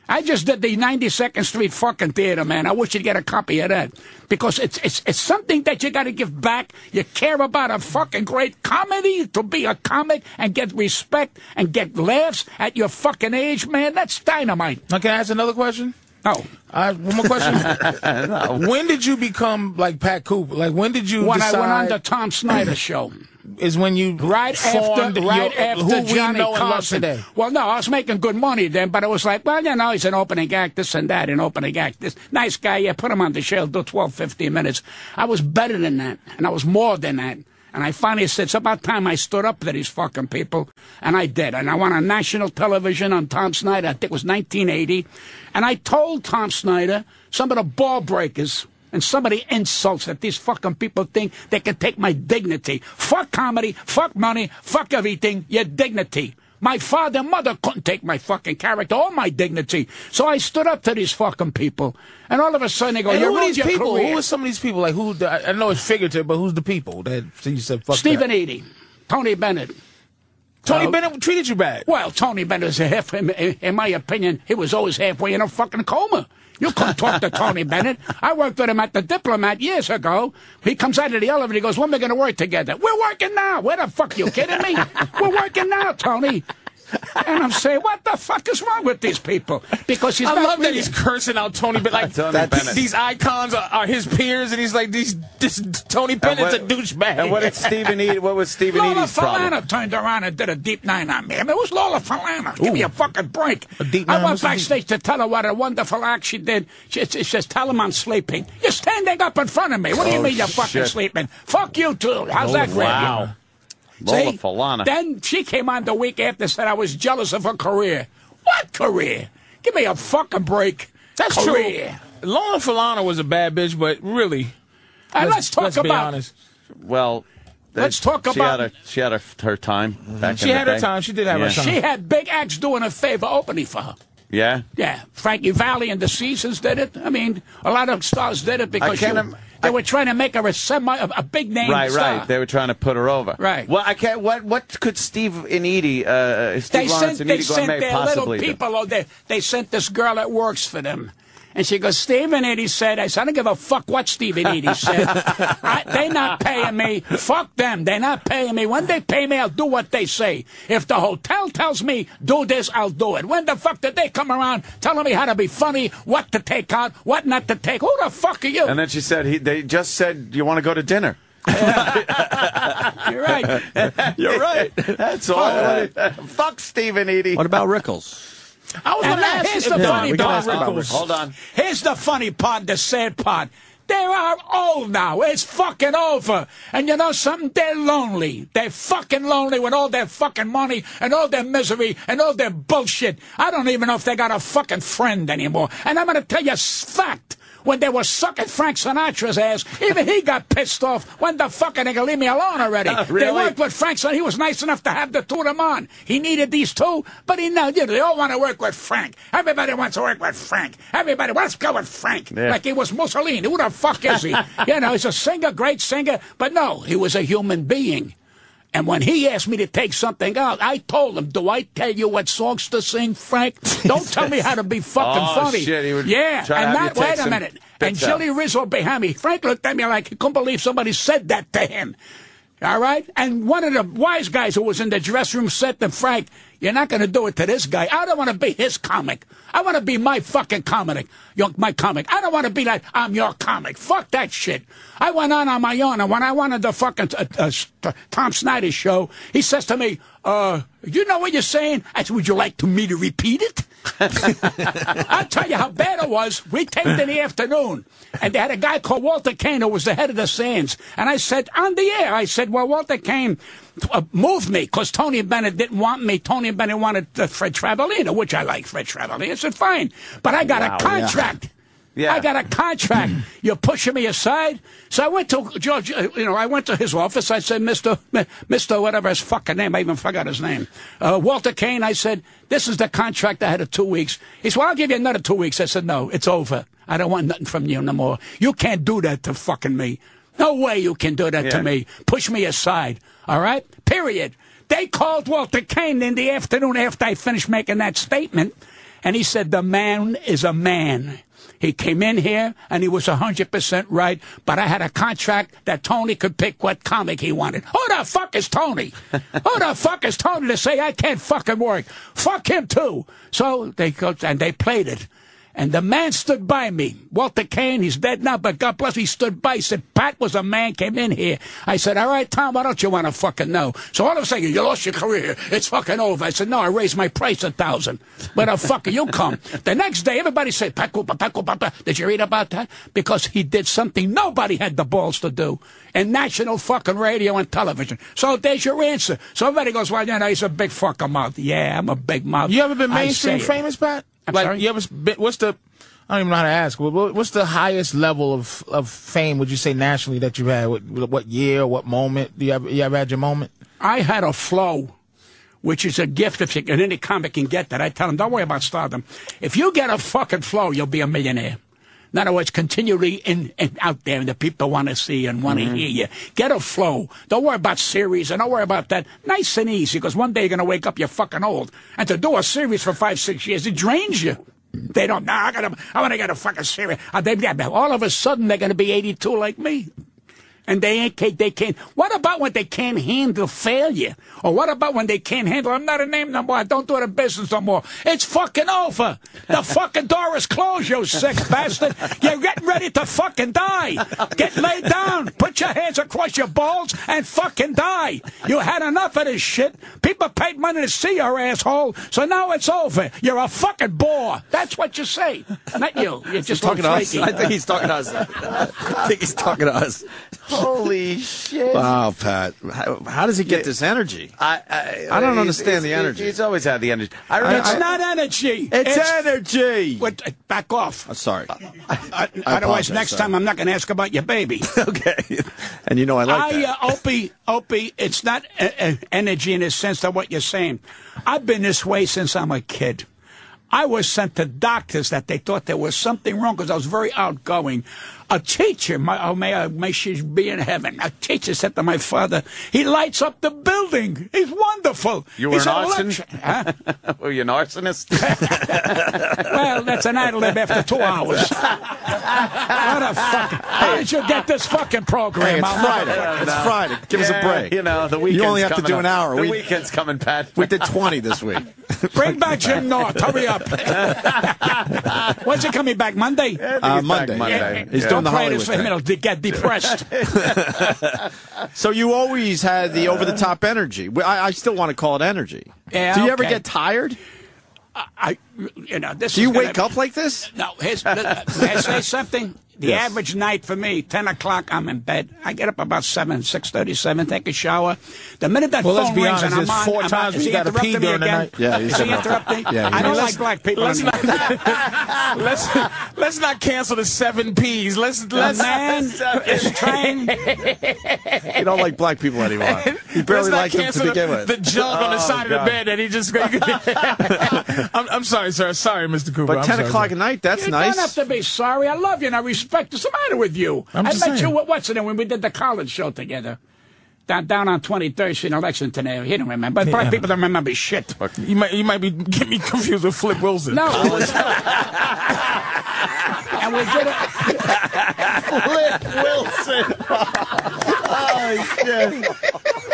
I just did the 92nd Street fucking theater, man. I wish you'd get a copy of that. Because it's something that you got to give back. You care about a fucking great comedy, to be a comic and get respect and get laughs at your fucking age, man. That's dynamite.
Now, can I ask another question?
No.
One more question. No. When did you become like Pat Cooper? Like, when did you
When
decide...
I went on the Tom Snyder show.
Is when you
right after
who
Johnny
we know and love
Carson.
today.
Well, no, I was making good money then, but it was like, well, you know, he's an opening act, this and that, an opening act. This nice guy, yeah, put him on the show, do 12, 15 minutes. I was better than that, and I was more than that. And I finally said, it's about time I stood up to these fucking people, and I did. And I went on national television on Tom Snyder, I think it was 1980, and I told Tom Snyder some of the ball breakers and some of the insults that these fucking people think they can take my dignity. Fuck comedy, fuck money, fuck everything, your dignity. My father and mother couldn't take my fucking character or my dignity. So I stood up to these fucking people. And all of a sudden they go,
who are these people?
Career.
Who are some of these people? Like, who? I know it's figurative, but who's the people that you said fuck
Stephen
that?
Eady, Tony Bennett.
Tony Bennett treated you bad.
Well, Tony Bennett is in my opinion, he was always halfway in a fucking coma. You couldn't talk to Tony Bennett. I worked with him at the Diplomat years ago. He comes out of the elevator, he goes, when are we going to work together? We're working now. Where the fuck, you kidding me? We're working now, Tony. And I'm saying, what the fuck is wrong with these people? Because he's
I
not
love that
really...
he's cursing out Tony Bennett. Like, these icons are his peers, and he's like, this Tony Bennett's a douchebag.
And what was Stephen Eady's problem?
Lola Falana turned around and did a deep nine on me. I mean, it was Lola Falana. Give me a fucking break. I went backstage to tell her what a wonderful act she did. She says, tell him I'm sleeping. You're standing up in front of me. What do you mean you're fucking sleeping? Fuck you, too. How's that for you?
Wow. Lola Falana.
Then she came on the week after and said I was jealous of her career. What career? Give me a fucking break.
That's
career.
True. Lola Falana was a bad bitch, but really,
let's talk
be
about.
Honest.
Well,
let's talk about.
She had her time. Back
she had her time. She did have her time.
She had big acts doing a favor opening for her.
Yeah.
Yeah. Frankie Valli and the Seasons did it. I mean, a lot of stars did it because they were trying to make her a big name star.
Right. They were trying to put her over.
Right.
Well, I can't. What could Steve and Eady, Steve Lawrence and Eady possibly do?
They sent their little people. They sent this girl that works for them. And she goes, Stephen Eady said, I don't give a fuck what Stephen Eady said. They're not paying me. Fuck them. They're not paying me. When they pay me, I'll do what they say. If the hotel tells me, do this, I'll do it. When the fuck did they come around telling me how to be funny, what to take out, what not to take? Who the fuck are you?
And then she said, they just said, you want to go to dinner?
You're right.
You're right. That's all. Fuck Stephen Eady.
What about Rickles?
I was going to ask
here's the funny part.
Hold on.
Here's the funny part, the sad part. They are old now. It's fucking over. And you know something? They're lonely. They're fucking lonely with all their fucking money and all their misery and all their bullshit. I don't even know if they got a fucking friend anymore. And I'm going to tell you a fact. When they were sucking Frank Sinatra's ass, even he got pissed off. When the fuck are they going to leave me alone already?
Really?
They worked with Frank Sinatra. He was nice enough to have the two of them on. He needed these two, but they all want to work with Frank. Everybody wants to work with Frank. Everybody wants to go with Frank. Yeah. Like he was Mussolini. Who the fuck is he? He's a singer, great singer, but no, he was a human being. And when he asked me to take something out, I told him, do I tell you what songs to sing, Frank? Don't tell me how to be fucking funny.
Shit, he would
yeah, and that, wait a minute. And Jilly Rizzo behind me, Frank looked at me like he couldn't believe somebody said that to him. All right? And one of the wise guys who was in the dressing room said to Frank, you're not going to do it to this guy. I don't want to be his comic. I want to be my fucking comic. My comic. I don't want to be like, I'm your comic. Fuck that shit. I went on my own, and when I wanted the fucking Tom Snyder show, he says to me, you know what you're saying? I said, would you like me to repeat it? I'll tell you how bad it was. We taped in the afternoon, and they had a guy called Walter Kane who was the head of the Sands. And I said, on the air, I said, well, Walter Kane moved me because Tony Bennett didn't want me. Tony Bennett wanted Fred Travelina, which I like Fred Travelina. I said, fine. But I got a contract. Yeah. I got a contract. You're pushing me aside. So I went to George. I went to his office. I said, Mr. whatever his fucking name. I even forgot his name. Walter Kane. I said, this is the contract I had of 2 weeks. He said, well, I'll give you another 2 weeks. I said, no, it's over. I don't want nothing from you no more. You can't do that to fucking me. No way you can do that to me. Push me aside. All right? Period. They called Walter Kane in the afternoon after I finished making that statement, and he said, the man is a man. He came in here, and he was 100% right, but I had a contract that Tony could pick what comic he wanted. Who the fuck is Tony? Who the fuck is Tony to say I can't fucking work? Fuck him, too. So they played it. And the man stood by me. Walter Kane, he's dead now, but God bless, he stood by. He said, Pat was a man, came in here. I said, all right, Tom, why don't you want to fucking know? So all of a sudden, you lost your career. It's fucking over. I said, no, I raised my price 1,000. But fucker, you come. The next day, everybody said, Pat Cooper, did you read about that? Because he did something nobody had the balls to do in national fucking radio and television. So there's your answer. So everybody goes, well, he's a big fucking mouth. Yeah, I'm a big mouth.
You ever been mainstream famous, Pat?
I'm sorry?
You ever been, I don't even know how to ask. What's the highest level of fame, would you say, nationally that you had? What year, what moment? You ever had your moment?
I had a flow, which is a gift and any comic can get that. I tell them, don't worry about stardom. If you get a fucking flow, you'll be a millionaire. In other words, continually out there, and the people want to see and want to hear you. Get a flow. Don't worry about series, and don't worry about that. Nice and easy, because one day you're going to wake up, you're fucking old. And to do a series for 5-6 years, it drains you. They don't, I want to get a fucking series. All of a sudden, they're going to be 82 like me. And they can't. What about when they can't handle failure? Or what about when they can't handle, I'm not a name no more, I don't do it in business no more. It's fucking over. The fucking door is closed, you sick bastard. You're getting ready to fucking die. Get laid down. Put your hands across your balls and fucking die. You had enough of this shit. People paid money to see your asshole, so now it's over. You're a fucking bore. That's what you say. Not you. You're just
talking to us.
flaky.
I think he's talking to us. I think he's talking to us.
Holy shit!
Wow, Pat, how does he get this energy? I don't understand the energy.
He's always had the energy.
It's not energy.
It's energy.
Back off.
Sorry.
Otherwise, next time I'm not going to ask about your baby.
Okay. And you know I like that.
Opie, it's not energy in the sense of what you're saying. I've been this way since I'm a kid. I was sent to doctors that they thought there was something wrong because I was very outgoing. A teacher, may she be in heaven, a teacher said to my father, he lights up the building. He's wonderful.
You were an arsonist?
Huh?
Were you an arsonist?
Well, that's an ad lib after 2 hours. What a fucking... How did you get this fucking program?
Hey, it's Friday. It's Friday. Give us a break.
You know, the weekend's
You only have to do an hour.
The weekend's coming, Pat.
We did 20 this week.
Bring back Jim North. Hurry up. When's he coming back? Monday?
Monday.
Monday.
He's doing the Hollywood
for him. It'll get depressed.
So you always had the over-the-top energy. I still want to call it energy.
Yeah,
do you ever get tired?
This.
Do you wake up like this?
No. May I say something? The average night for me, 10 o'clock, I'm in bed. I get up about 6:30, 7, take a shower. The minute that phone
let's be
rings
honest,
and I'm on,
4 times we got to pee during the night.
Yeah,
is he interrupting?
Yeah,
I don't like black people anymore.
Let's not cancel the 7 Ps. Let's
man is trying.
You don't like black people anymore. You barely like them to begin with.
The junk on the side of the bed that he just... I'm sorry, sir. Sorry, Mr. Cooper.
But 10 o'clock at night, that's nice.
You don't have to be sorry. I love you and I respect you. What's the matter with you? I met you, what's it, when we did the college show together. Down on 23rd Street in Lexington area. He don't remember. But black people don't remember shit.
You might be getting me confused with Flip Wilson.
No. And we did it.
Flip Wilson. Oh, shit.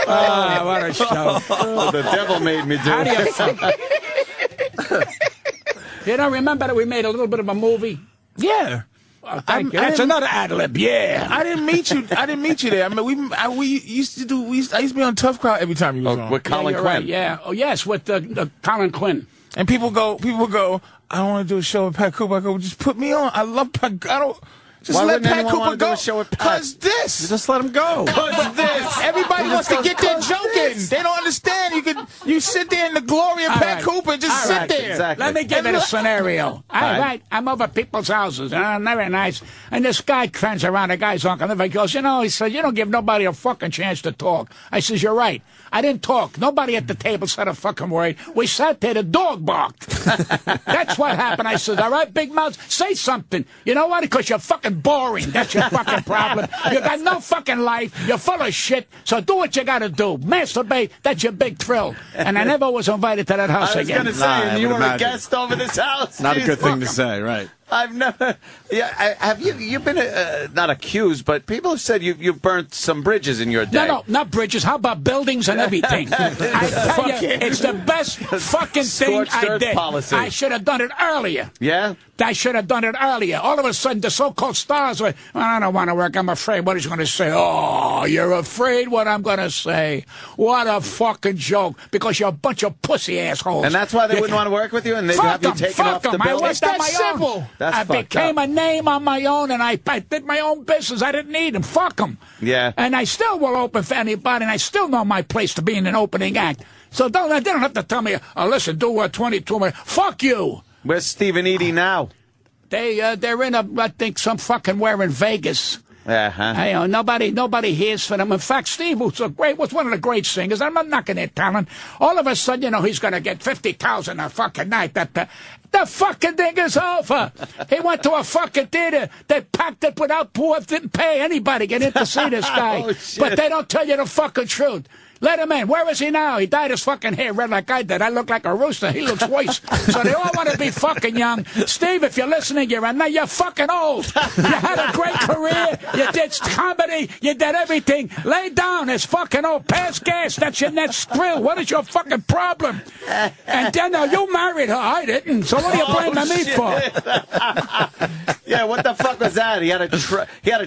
Oh, what a show.
The devil made me do
it. You don't remember that we made a little bit of a movie?
Yeah.
Thank you. That's another ad lib. Yeah.
I didn't meet you there. I mean, I used to be on Tough Crowd every time you was on.
With Colin Quinn.
Right, yeah. Oh, yes, with Colin Quinn.
And people go, I don't want to do a show with Pat Cooper. I go, just put me on. I love Pat. I don't. Just
Why
let
wouldn't
Pat Cooper
do
go.
a show with Pat?
Cause this.
Just let him go.
Cause this. Everybody wants to get there joking. They don't understand. You sit there in the glory of Pat Cooper and just sit there.
Exactly.
Let me give it a scenario. I'm over people's houses, and very nice. And this guy turns around, the guy's uncle, and he goes, he said, you don't give nobody a fucking chance to talk. I says, you're right. I didn't talk. Nobody at the table said a fucking word. We sat there, the dog barked. That's what happened. I said, all right, big mouth, say something. You know what? Because you're fucking boring. That's your fucking problem. You got no fucking life. You're full of shit. So do what you got to do. Masturbate. That's your big thrill. And I never was invited to that house again.
I was going to say, and you were a guest over this house.
Not a good thing to say, right?
I've never. Yeah, have you? You've been not accused, but people have said you've burnt some bridges in your day.
No, not bridges. How about buildings and everything? I tell you, it's the best fucking thing I did.
Policy.
I should have done it earlier.
Yeah?
I should have done it earlier. All of a sudden, the so-called stars were, I don't want to work. I'm afraid. What he's going to say? Oh, you're afraid what I'm going to say. What a fucking joke. Because you're a bunch of pussy assholes.
And that's why they wouldn't want to work with you? And they'd have you taken off the building?
It's that simple. I became a name on my own, and I did my own business. I didn't need them. Fuck them.
Yeah.
And I still will open for anybody, and I still know my place to be in an opening act. So they don't have to tell me, listen, do 22 minutes. Fuck you.
Where's Steve and Edie now?
They're in I think somewhere in Vegas.
Uh-huh.
Nobody hears from them. In fact, Steve was one of the great singers. I'm not knocking their talent. All of a sudden, he's going to get 50,000 a fucking night. The fucking thing is over. He went to a fucking theater. They packed it without didn't pay anybody to get in to see this guy.
Oh, shit.
But they don't tell you the fucking truth. Let him in. Where is he now? He dyed his fucking hair red like I did. I look like a rooster. He looks worse. So they all want to be fucking young. Steve, if you're listening, you're fucking old. You had a great career. You did comedy. You did everything. Lay down. It's fucking old. Pass gas. That's your next thrill. What is your fucking problem? And then you married her. I didn't. So what are you blaming me for?
Yeah, what the fuck was that? He had a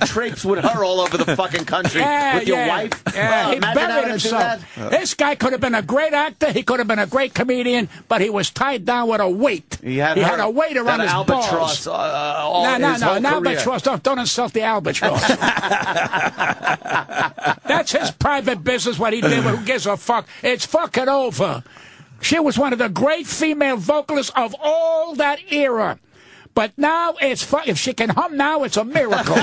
traipse with her all over the fucking country with your wife.
Yeah, he buried himself. This guy could have been a great actor. He could have been a great comedian, but he was tied down with a weight. He had a weight around his balls. No, an albatross. Don't insult the albatross. That's his private business. What he did. Who gives a fuck? It's fucking over. She was one of the great female vocalists of all that era. But now if she can hum now, it's a miracle.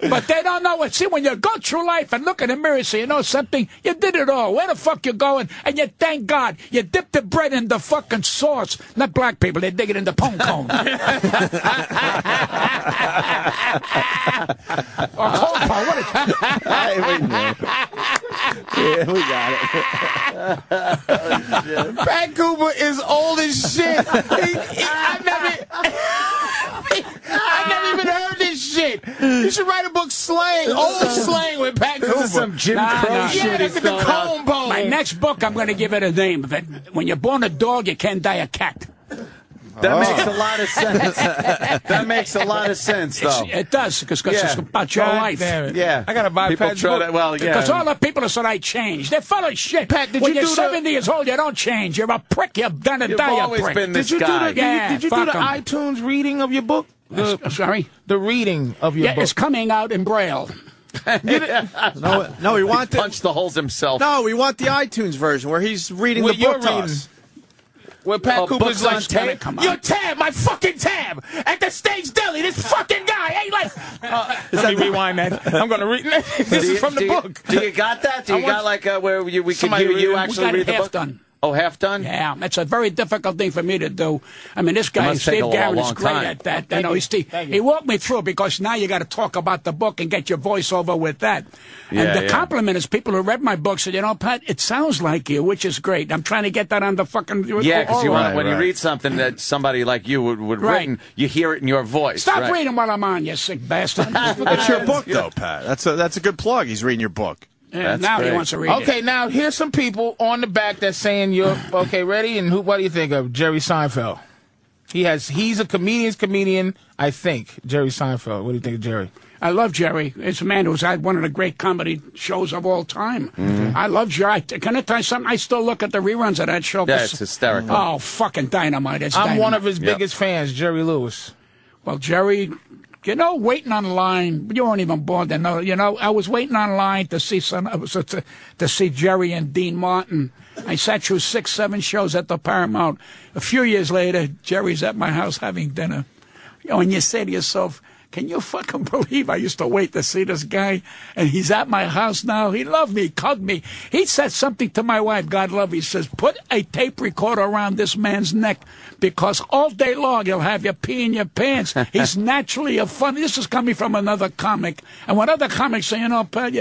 But they don't know it. See, when you go through life and look in the mirror, so you know something, you did it all. Where the fuck you going? And you thank God. You dip the bread in the fucking sauce. Not black people, they dig it in the pone cone. Or cold pone, what is that?
Yeah, we got it.
Pat Cooper is old as shit. I've never even heard this shit. You should write a book, slang, old slang with Pat Cooper.
This is some Jim Crow shit.
Yeah, that's the comb bone.
My next book, I'm going to give it a name. When you're born a dog, you can't die a cat.
That makes a lot of sense. That makes a lot of sense, though.
It does, because it's about your life.
Yeah.
I got to buy Pat's book.
Because all the people that said I changed, they're full of shit.
Pat,
when you're 70 years old, you don't change. You're a prick. You're going to die a prick.
Been this
did you
guy.
did you do the iTunes reading of your book?
Sorry?
The reading of your book.
Yeah, it's coming out in Braille.
No, we want
punch the holes himself.
No, we want the iTunes version where he's reading the book to us.
Where Pat Cooper's like,
your
tab, my fucking tab, at the Stage Deli. This fucking guy ain't like. Let me rewind that. I'm going to read. This is from the book.
Do you got that? Do you got like where we can hear you actually read the book?
Done.
Oh, half done?
Yeah, it's a very difficult thing for me to do. I mean, this guy, Steve Garrett, is great at that. He walked me through because now you got to talk about the book and get your voice over with that. And the compliment is people who read my book said, Pat, it sounds like you, which is great. I'm trying to get that on the fucking...
Yeah, because when you read something that somebody like you would written, you hear it in your voice.
Stop reading while I'm on, you sick bastard.
It's your book, though, Pat. That's a good plug. He's reading your book.
Yeah, now he wants to read it.
Okay, now here's some people on the back that's saying you're okay. Ready? And what do you think of Jerry Seinfeld? He's a comedian. I think Jerry Seinfeld. What do you think of Jerry?
I love Jerry. It's a man who's had one of the great comedy shows of all time. I love Jerry. Can I tell you something? I still look at the reruns of that show.
Yeah, it's hysterical.
Oh, fucking dynamite. It's
I'm
dynamite.
one of his biggest fans, Jerry Lewis.
Well, Jerry, you know, waiting on line. You weren't even born then. No, you know, I was waiting on line to see to see Jerry and Dean Martin. I sat through 6, 7 shows at the Paramount. A few years later, Jerry's at my house having dinner. You know, and you say to yourself, can you fucking believe I used to wait to see this guy, and he's at my house now? He loved me, hugged me. He said something to my wife, God love her. He says, put a tape recorder around this man's neck, because all day long he'll have you pee in your pants. He's naturally a funny. This is coming from another comic. And when other comics say, you know, Pat,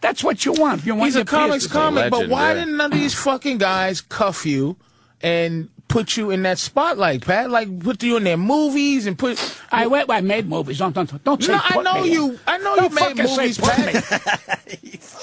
that's what you want. You want
He's a comics comic, but why didn't none of these fucking guys cuff you and put you in that spotlight, Pat? Like, put you in their movies and put...
I made movies. Don't say
no,
put me.
I know you made movies, Pat.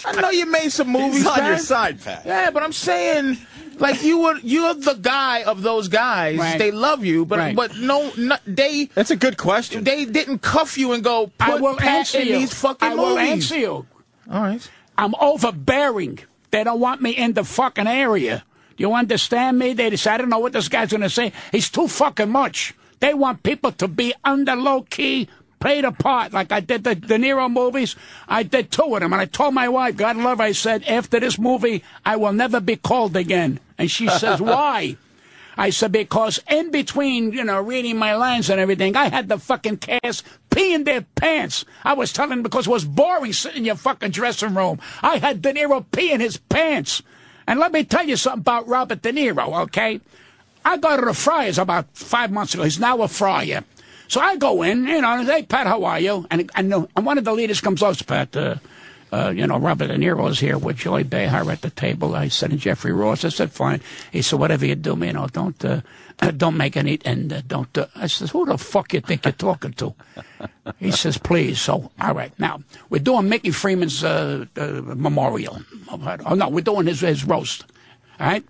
I know you made some movies,
He's on
Pat.
your side, Pat.
Yeah, but I'm saying, like, you're the guy of those guys.
Right.
They love you, but
Right.
they...
That's a good question.
They didn't cuff you and go,
I
put
will
Pat
answer
in
you.
these fucking
I
movies.
will answer you.
All right.
I'm overbearing. They don't want me in the fucking area. You understand me? They decide, I don't know what this guy's going to say. He's too fucking much. They want people to be under low-key, play the part. Like I did the De Niro movies. I did 2 of them. And I told my wife, God love her, I said, after this movie, I will never be called again. And she says, why? I said, because in between, you know, reading my lines and everything, I had the fucking cast pee in their pants. I was telling them because it was boring sitting in your fucking dressing room. I had De Niro pee in his pants. And let me tell you something about Robert De Niro, okay? I go to the Friars about 5 months ago. He's now a Friar. So I go in, you know, and say, hey, Pat, how are you? And one of the leaders comes over, Pat, you know, Robert De Niro is here with Joy Behar at the table. I said, and Jeffrey Ross. I said, fine. He said, whatever you do, you know, don't make any, and don't, I says, who the fuck you think you're talking to? He says, please. So, all right. Now, we're doing Mickey Freeman's memorial. Oh, no, we're doing his roast. All right?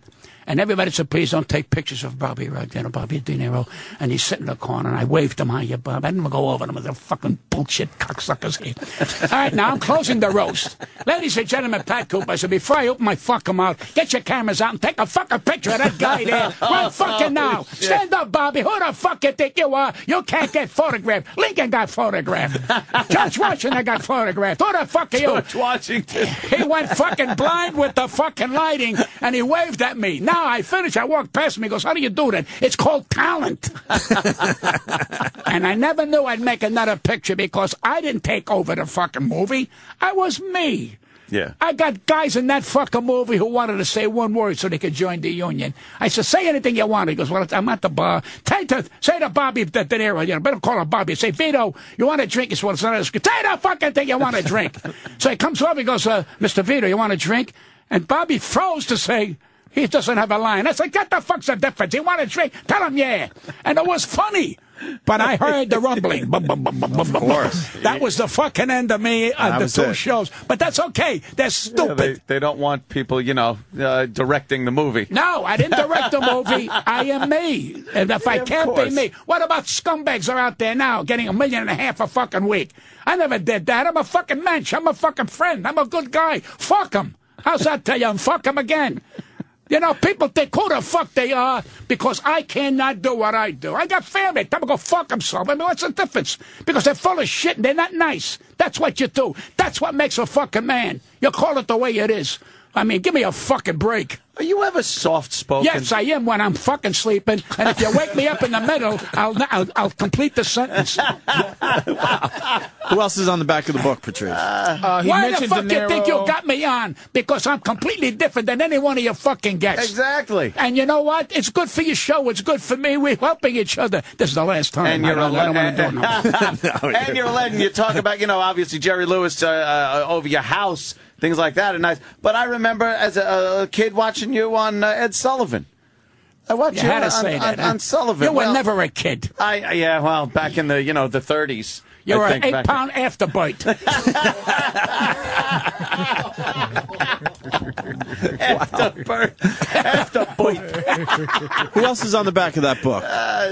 And everybody said, please don't take pictures of Bobby De Niro. And he's sitting in the corner, and I waved him, hi, Bob. I didn't even go over them with the fucking bullshit cocksuckers here. All right, now I'm closing the roast. Ladies and gentlemen, Pat Cooper, I said, before I open my fucking mouth, get your cameras out and take a fucking picture of that guy there. Right fucking now. Stand up, Bobby. Who the fuck you think you are? You can't get photographed. Lincoln got photographed. George Washington got photographed. Who the fuck are you?
George Washington.
He went fucking blind with the fucking lighting, and he waved at me. Now I finished. I walked past him. He goes, how do you do that? It's called talent. And I never knew I'd make another picture because I didn't take over the fucking movie. I was me.
Yeah.
I got guys in that fucking movie who wanted to say one word so they could join the union. I said, say anything you want. He goes, well, I'm at the bar. Say to Bobby De Niro, you know, better call him Bobby. Say, Vito, you want a drink? He says, well, it's not a drink. Say the fucking thing you want to drink. So he comes over, he goes, Mr. Vito, you want a drink? And Bobby froze to say, he doesn't have a line. I said, what the fuck's the difference? You want a drink? Tell him yeah. And it was funny. But I heard the rumbling. Of
course.
That was the fucking end of me on the 2 shows. But that's okay. They're stupid.
Yeah, they don't want people, you know, directing the movie.
No, I didn't direct the movie. I am me. And if I can't be me, what about scumbags are out there now getting $1.5 million a fucking week? I never did that. I'm a fucking mensch. I'm a fucking friend. I'm a good guy. Fuck them. How's that tell you? And fuck them again. You know, people think who the fuck they are because I cannot do what I do. I got family. Tell them to go fuck themselves. I mean, what's the difference? Because they're full of shit and they're not nice. That's what you do. That's what makes a fucking man. You call it the way it is. I mean, give me a fucking break.
Are you ever soft-spoken?
Yes, I am when I'm fucking sleeping. And if you wake me up in the middle, I'll complete the sentence.
Who else is on the back of the book, Patrice?
Why the fuck do you think you got me on? Because I'm completely different than any one of your fucking guests.
Exactly.
And you know what? It's good for your show. It's good for me. We're helping each other. This is the last time.
And you're
I don't want to do it now.
And you're a legend. You talk about, you know, obviously Jerry Lewis over your house, things like that. But I remember as a kid watching you on Ed Sullivan. I watched you
had to say that,
on Sullivan.
You were never a kid.
Yeah, well, back in the, you know, the 30s.
You were an 8-pound afterbite.
After birth.
Who else is on the back of that book?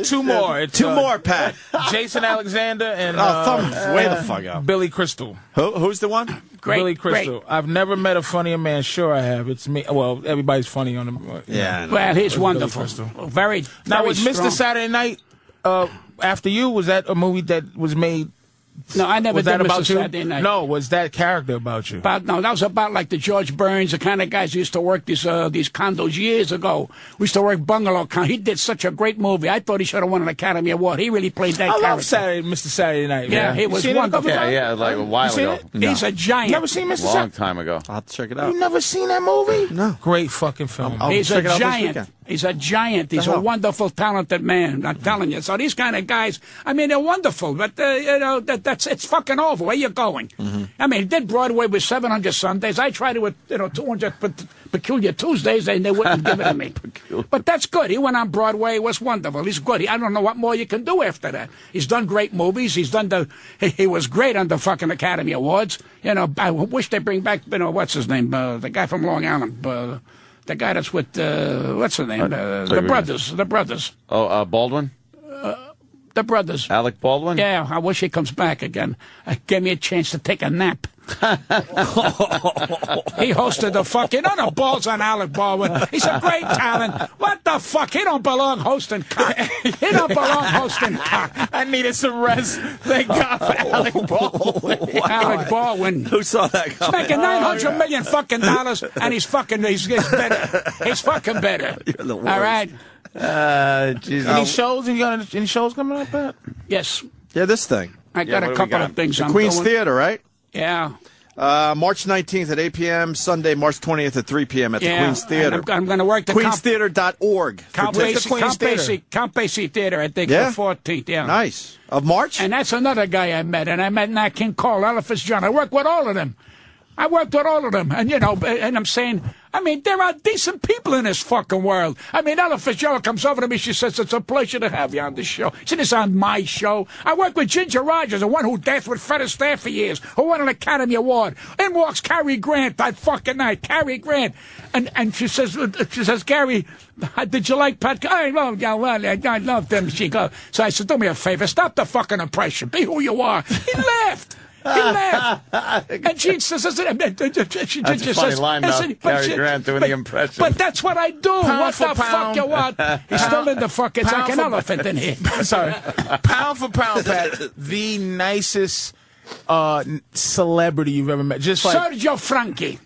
Two more.
Two more, Pat.
Jason Alexander and
way the fuck up.
Billy Crystal.
Who's the one?
Billy Crystal. I've never met a funnier man. Sure, I have. It's me. Well, everybody's funny on the.
Yeah.
Well, he's wonderful. Very.
Now, was
strong.
Mr. Saturday Night After You? Was that a movie that was made?
No, I never
Was
did
that about
Mr.
you?
Saturday Night.
No, was that character about you?
No, that was about like the George Burns, the kind of guys who used to work these condos years ago. We used to work bungalow condos. He did such a great movie. I thought he should have won an Academy Award. He really played that character.
I love Mr. Saturday Night.
Yeah,
man.
he was
seen it a
wonderful.
couple times?
Yeah, like a while ago.
He's a giant.
Never seen Mr.
Long
Saturday?
time ago.
I'll have to check it out.
You never seen that movie?
No.
Great fucking film.
He's a
check it out this
giant.
weekend.
He's a giant. He's a wonderful, talented man. I'm telling you. So these kind of guys, I mean, they're wonderful. But you know, it's fucking over. Where you going? I mean, he did Broadway with 700 Sundays. I tried it with 200 Peculiar Tuesdays, and they wouldn't give it to me. But that's good. He went on Broadway. It was wonderful. He's good. I don't know what more you can do after that. He's done great movies. He was great on the fucking Academy Awards. You know, I wish they bring back, what's his name? The guy from Long Island. The guy that's with, what's his name? The brothers.
Oh, Baldwin?
The brothers.
Alec Baldwin?
Yeah, I wish he comes back again. Gave me a chance to take a nap. He hosted the fuck. You know the balls on Alec Baldwin. He's a great talent. What the fuck? He don't belong hosting cock. He don't belong hosting cock.
I needed some rest. Thank God for Alec Baldwin.
Wow.
Alec Baldwin.
Who saw that
He's
coming?
making $900 million fucking dollars, and he's better. He's fucking better.
You're the worst.
All right.
Jesus.
Any shows? You got any shows coming up, Pat?
Yes.
Yeah, this thing.
I got a couple of things.
The
I'm
Queen's
doing.
Theater, right?
Yeah.
March 19th at 8 p.m., Sunday, March 20th at 3 p.m. at the Queen's Theater.
I'm going to work the
queenstheater.org.
Count Basie Theater, I think,
Yeah?
the 14th, yeah.
Nice. Of March?
And that's another guy I met, and I met Nat King Cole, Ella Fitzgerald. I worked with all of them. And, you know, and I'm saying, I mean, there are decent people in this fucking world. I mean, Ella Fitzgerald comes over to me, she says, it's a pleasure to have you on the show. She said, it's on my show. I worked with Ginger Rogers, the one who danced with Fred Astaire for years, who won an Academy Award. In walks Cary Grant that fucking night, Cary Grant. And she says, Gary, did you like Pat? I love them. She goes, so I said, do me a favor, stop the fucking impression. Be who you are. He laughed. He laughed. And she says,
That's a funny line, though. Cary Grant doing the impression.
But that's what I do. What
for
the
pound.
fuck you want? He's still in the fucking, it's like an elephant in here.
Sorry. Pound for pound, Pat, the nicest celebrity you've ever met. Just like
Sergio Franchi.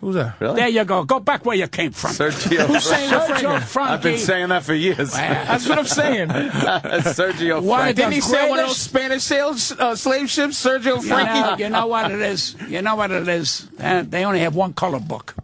Who's that?
Really?
There you go. Go back where you came from.
Sergio
Sergio Franchi.
I've been saying that for years.
That's what I'm saying.
Sergio
Why
Franchi.
Didn't he say one of those
greatest-
Spanish slave ships, Sergio Franchi?
You know what it is? They only have one color book.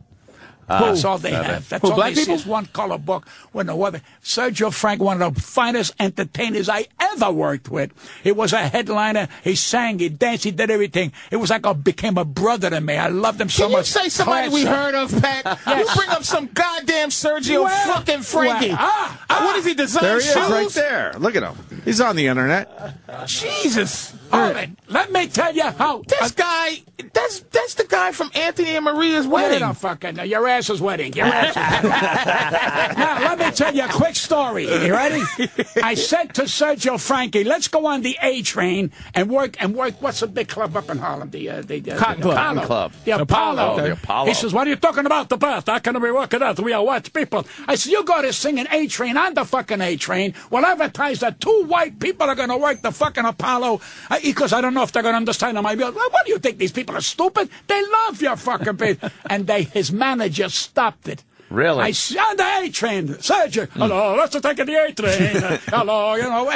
That's all they have. That's all
black
they see
people?
is one color book. When the weather. Sergio Frank, one of the finest entertainers I ever worked with. He was a headliner. He sang, he danced, he did everything. It was like became a brother to me. I loved him so
Can
much.
you say somebody we
Classic.
heard of, Pat?
Yes.
You bring up some goddamn Sergio fucking Frankie. What is he designing
There he is,
shoes?
right there. Look at him. He's on the internet.
Jesus.
All right, let me tell you how.
This guy, that's the guy from Anthony and Maria's
Well,
wedding.
don't fucking know. Your ass's wedding. Your ass. Now, let me tell you a quick story. You ready? I said to Sergio Franchi, let's go on the A train and work. What's the big club up in Harlem? The
Cotton Club.
Apollo.
Club.
The Apollo.
Okay.
The Apollo.
He says, what are you talking about? The bath? How can we work it out? We are what people? I said, you go to sing an A train on the fucking A train. We'll advertise that 2 white people are going to work the fucking Apollo because I don't know if they're going to understand them. I go, well, what do you think? These people are stupid? They love your fucking people. And his manager stopped it.
Really?
I on the A train, Sergio. Hello, let's take the A train. Hello, you know,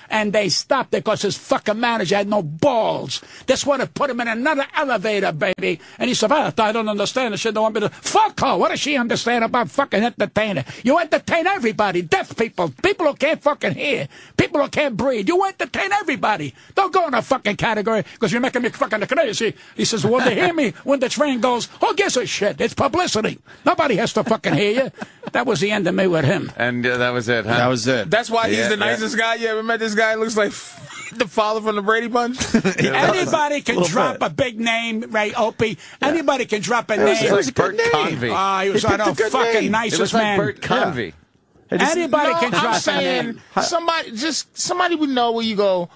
and they stopped it because his fucking manager had no balls. That's what it put him in another elevator, baby. And he said, I don't understand. She don't want me to. Fuck her. What does she understand about fucking entertainer? You entertain everybody. Deaf people, people who can't fucking hear, people who can't breathe. You entertain everybody. Don't go in a fucking category because you're making me fucking crazy. He says, well, they hear me when the train goes. Who gives a shit? It's publicity. Nobody has to fucking hear you. That was the end of me with him.
And that was it, huh?
That was it.
That's why he's
Yeah,
the nicest guy you ever met. This guy looks like The father from the Brady Bunch?
Anybody can drop a big name, Ray Opie. Anybody can drop a name.
It was like Bert Convy.
He was on a fucking nicest man.
Bert Convy.
Anybody can drop a name.
Somebody would know where you go.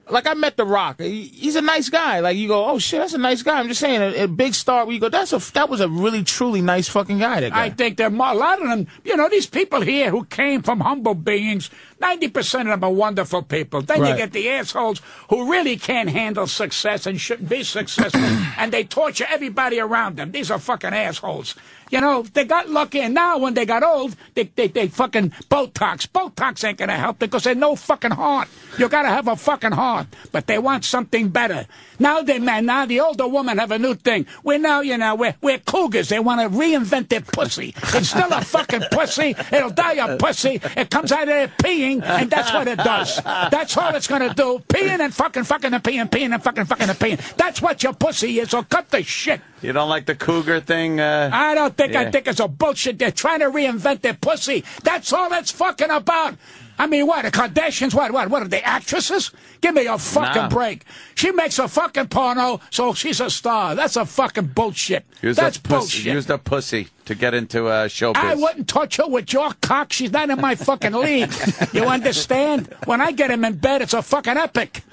Like, I met The Rock. He's a nice guy. Like, you go, oh, shit, that's a nice guy. I'm just saying, a big star where you go, that was a really, truly nice fucking guy, that guy.
I think there are a lot of them, these people here who came from humble beings, 90% of them are wonderful people. Then you get the assholes who really can't handle success and shouldn't be successful, and they torture everybody around them. These are fucking assholes. They got lucky, and now when they got old, they fucking Botox. Botox ain't gonna help because they no fucking heart. You gotta have a fucking heart, but they want something better. Now the older women have a new thing. We're cougars. They want to reinvent their pussy. It's still a fucking pussy. It'll die a pussy. It comes out of there peeing, and that's what it does. That's all it's gonna do. Peeing and fucking and peeing and fucking and peeing. That's what your pussy is. So cut the shit.
You don't like the cougar thing?
I don't think. I think it's a bullshit. They're trying to reinvent their pussy. That's all it's fucking about. I mean, what? The Kardashians, what are they, actresses? Give me a fucking break. She makes a fucking porno, so she's a star. That's a fucking bullshit. That's bullshit.
Use the pussy to get into showbiz.
I wouldn't touch her with your cock. She's not in my fucking league. You understand? When I get him in bed, it's a fucking epic.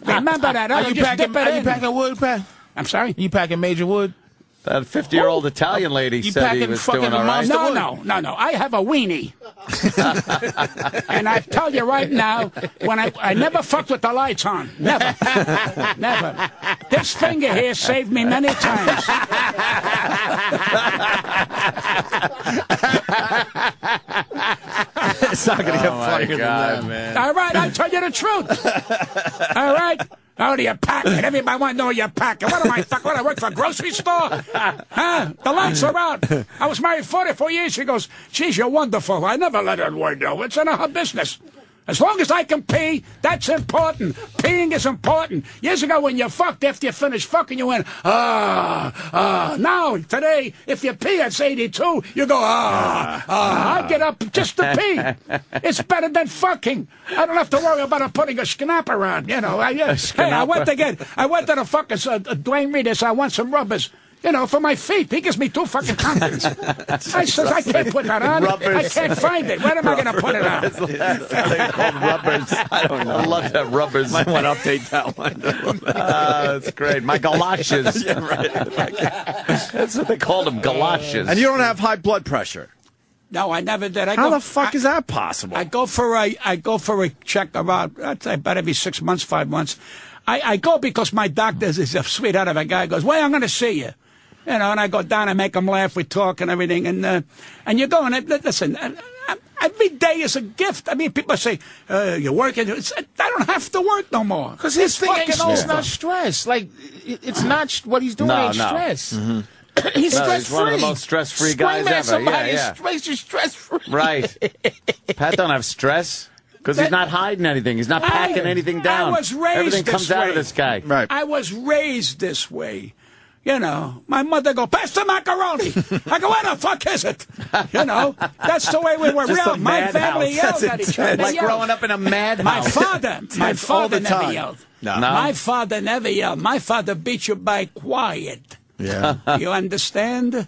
Remember that.
Are you packing wood, Pat?
I'm sorry?
You packing major wood?
That 50-year-old Italian lady said he was doing all right.
No. I have a weenie. And I tell you right now, when I never fucked with the lights on. Never. Never. This finger here saved me many times.
It's not going to get funnier than that, man.
All right, I'll tell you the truth. All right? Oh, you're packing. Everybody want to know you're packing. What am I, what, I work for a grocery store? Huh? The lights are out. I was married 44 years. She goes, geez, you're wonderful. I never let her know. It's in her business. As long as I can pee, that's important. Peeing is important. Years ago when you fucked, after you finished fucking, you went, Now, today, if you pee at 82, you go, I get up just to pee. It's better than fucking. I don't have to worry about her putting a schnapper around, I went to the fucking Dwayne Reedus. I want some rubbers. For my feet. He gives me 2 fucking condoms. I says, I can't put that on. Rubbers. I can't find it. Where am I going to put it on?
They're called rubbers. I don't know. I love that, rubbers.
Might want to update that one.
That's great. My galoshes.
Yeah, right.
That's what they called them, galoshes.
And you don't have high blood pressure.
No, I never did.
How the fuck is that possible?
I go for a check about every 6 months, 5 months. I go because my doctor is a sweetheart of a guy. He goes, well, I'm going to see you. And I go down and make them laugh. We talk and everything. And you go and listen. Every day is a gift. I mean, people say you're working. I don't have to work no more
because his thing ain't not stress. Like it's not what he's doing. Ain't stress. Mm-hmm. He's stress-free.
He's one of the most stress-free guys ever.
He's stress-free.
Right. Pat don't have stress. Because he's not hiding anything. He's not packing anything down.
I was raised
Everything comes out of this guy.
Right.
I was raised this way. My mother go, pass the macaroni. I go, what the fuck is it? That's the way we were.
Real.
My family yelled at each other.
Like growing up in a madhouse.
My father never yelled.
No.
My father never yelled. My father beat you by quiet.
Yeah.
You understand?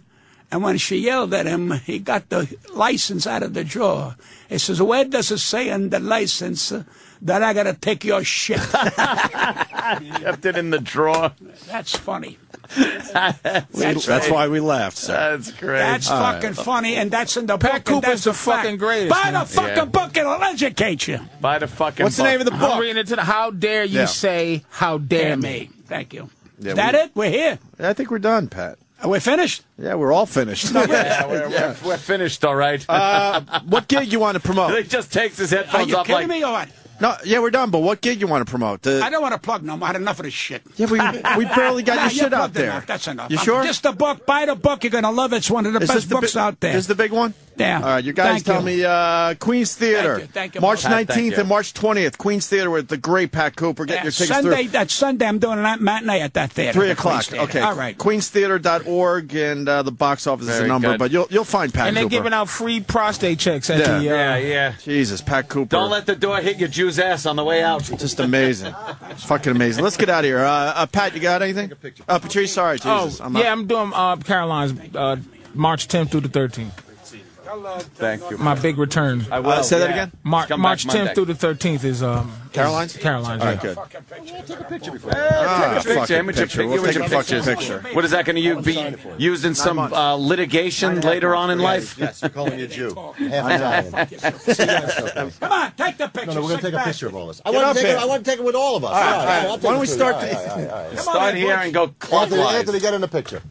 And when she yelled at him, he got the license out of the drawer. He says, where does it say in the license that I got to take your shit?
Kept it in the drawer.
That's funny.
That's why we laughed, sir.
That's great.
That's fucking funny, and that's in the
Pat
book.
Cooper's the fucking greatest.
Buy the fucking book, it'll educate you.
Buy the fucking
What's the name of the book?
I'm reading it to How dare you say, how dare me.
Thank you.
Yeah,
Is that it? We're here.
I think we're done, Pat.
Are we finished?
Yeah, we're all finished.
We're finished, all right.
What gig you want to promote?
He just takes his headphones
Are you
off
kidding me or what?
No, yeah, we're done, but what gig you want to promote?
I don't want to plug no more. I had enough of this shit.
Yeah, we barely got your shit out there.
Enough. That's enough.
You sure?
Just the book. Buy the book. You're going to love it. It's one of the best books out there.
Is the big one?
Yeah.
All right, you guys tell me Queens Theater.
Thank you.
March
Pat,
19th and March 20th. Queens Theater with the great Pat Cooper. Get your tickets through.
That's Sunday. I'm doing a matinee at that theater.
3 o'clock. Okay.
All right.
Queenstheater.org, and the box office is a number,
good.
but you'll find Pat
And
Cooper.
they're giving out free prostate checks at the.
Yeah.
Jesus, Pat Cooper.
Don't let the door hit your Jew's ass on the way out.
Just amazing. Fucking amazing. Let's get out of here. Pat, you got anything? Patrice, sorry. Jesus.
I'm doing Caroline's March 10th through the 13th.
Thank you.
My big return.
I will.
Say that again?
March
Come back
10th
Monday.
through the 13th is
Caroline's?
Caroline's.
All right, good.
Take a
Fucking
picture.
We'll take a fucking
pictures.
picture.
What is that going to be used in some litigation later on in life?
Yes, you're calling me a Jew. Half Italian.
Come on, take the picture.
No, we're going to take a picture of all this. I
up
want to
here.
take it with all of us.
All right.
I'll take
Why don't
it
we
with
start
you.
the-
All right.
Start here and go
Anthony,
clockwise.
get in the picture.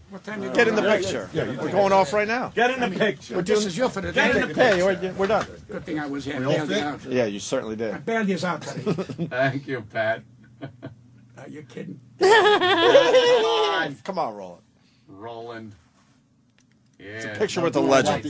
Get in the picture. We're going off right now.
Get in the picture.
This is you for the day.
Hey, we're done.
Good thing I was here.
all
Bailed you
fit?
out.
Yeah, you certainly did.
Bailed you out today.
Thank you, Pat.
Are you kidding?
Come on, roll it.
Roland. Yeah.
Picture with the legend.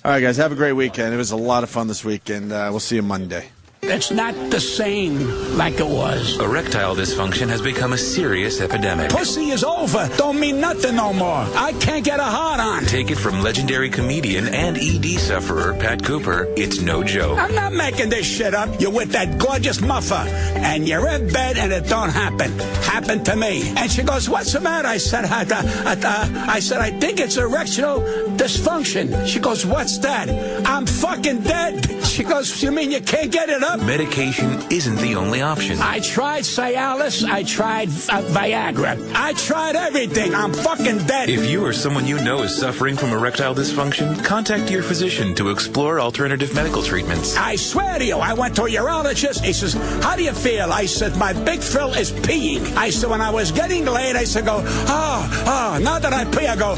All right, guys, have a great weekend. It was a lot of fun this weekend. We'll see you Monday.
It's not the same like it was.
Erectile dysfunction has become a serious epidemic.
Pussy is over. Don't mean nothing no more. I can't get a hard on.
Take it from legendary comedian and ED sufferer Pat Cooper. It's no joke.
I'm not making this shit up. You're with that gorgeous muffer, and you're in bed, and it don't happen. Happened to me. And she goes, "What's the matter?" I said, I think it's erectile dysfunction. She goes, "What's that?" I'm fucking dead. She goes, "You mean you can't get it up?"
Medication isn't the only option.
I tried Cialis. I tried Viagra. I tried everything. I'm fucking dead.
If you or someone you know is suffering from erectile dysfunction, contact your physician to explore alternative medical treatments.
I swear to you, I went to a urologist. He says, "How do you feel?" I said, "My big thrill is peeing." I said, when I was getting laid, I said, now that I pee, I go,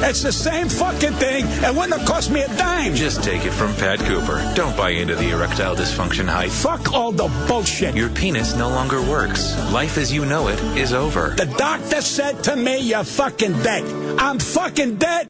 It's the same fucking thing. It wouldn't have cost me a dime.
Just take it from Pat Cooper. Don't buy into the erectile dysfunction hype.
Fuck all the bullshit.
Your penis no longer works. Life as you know it is over.
The doctor said to me, "You're fucking dead." I'm fucking dead.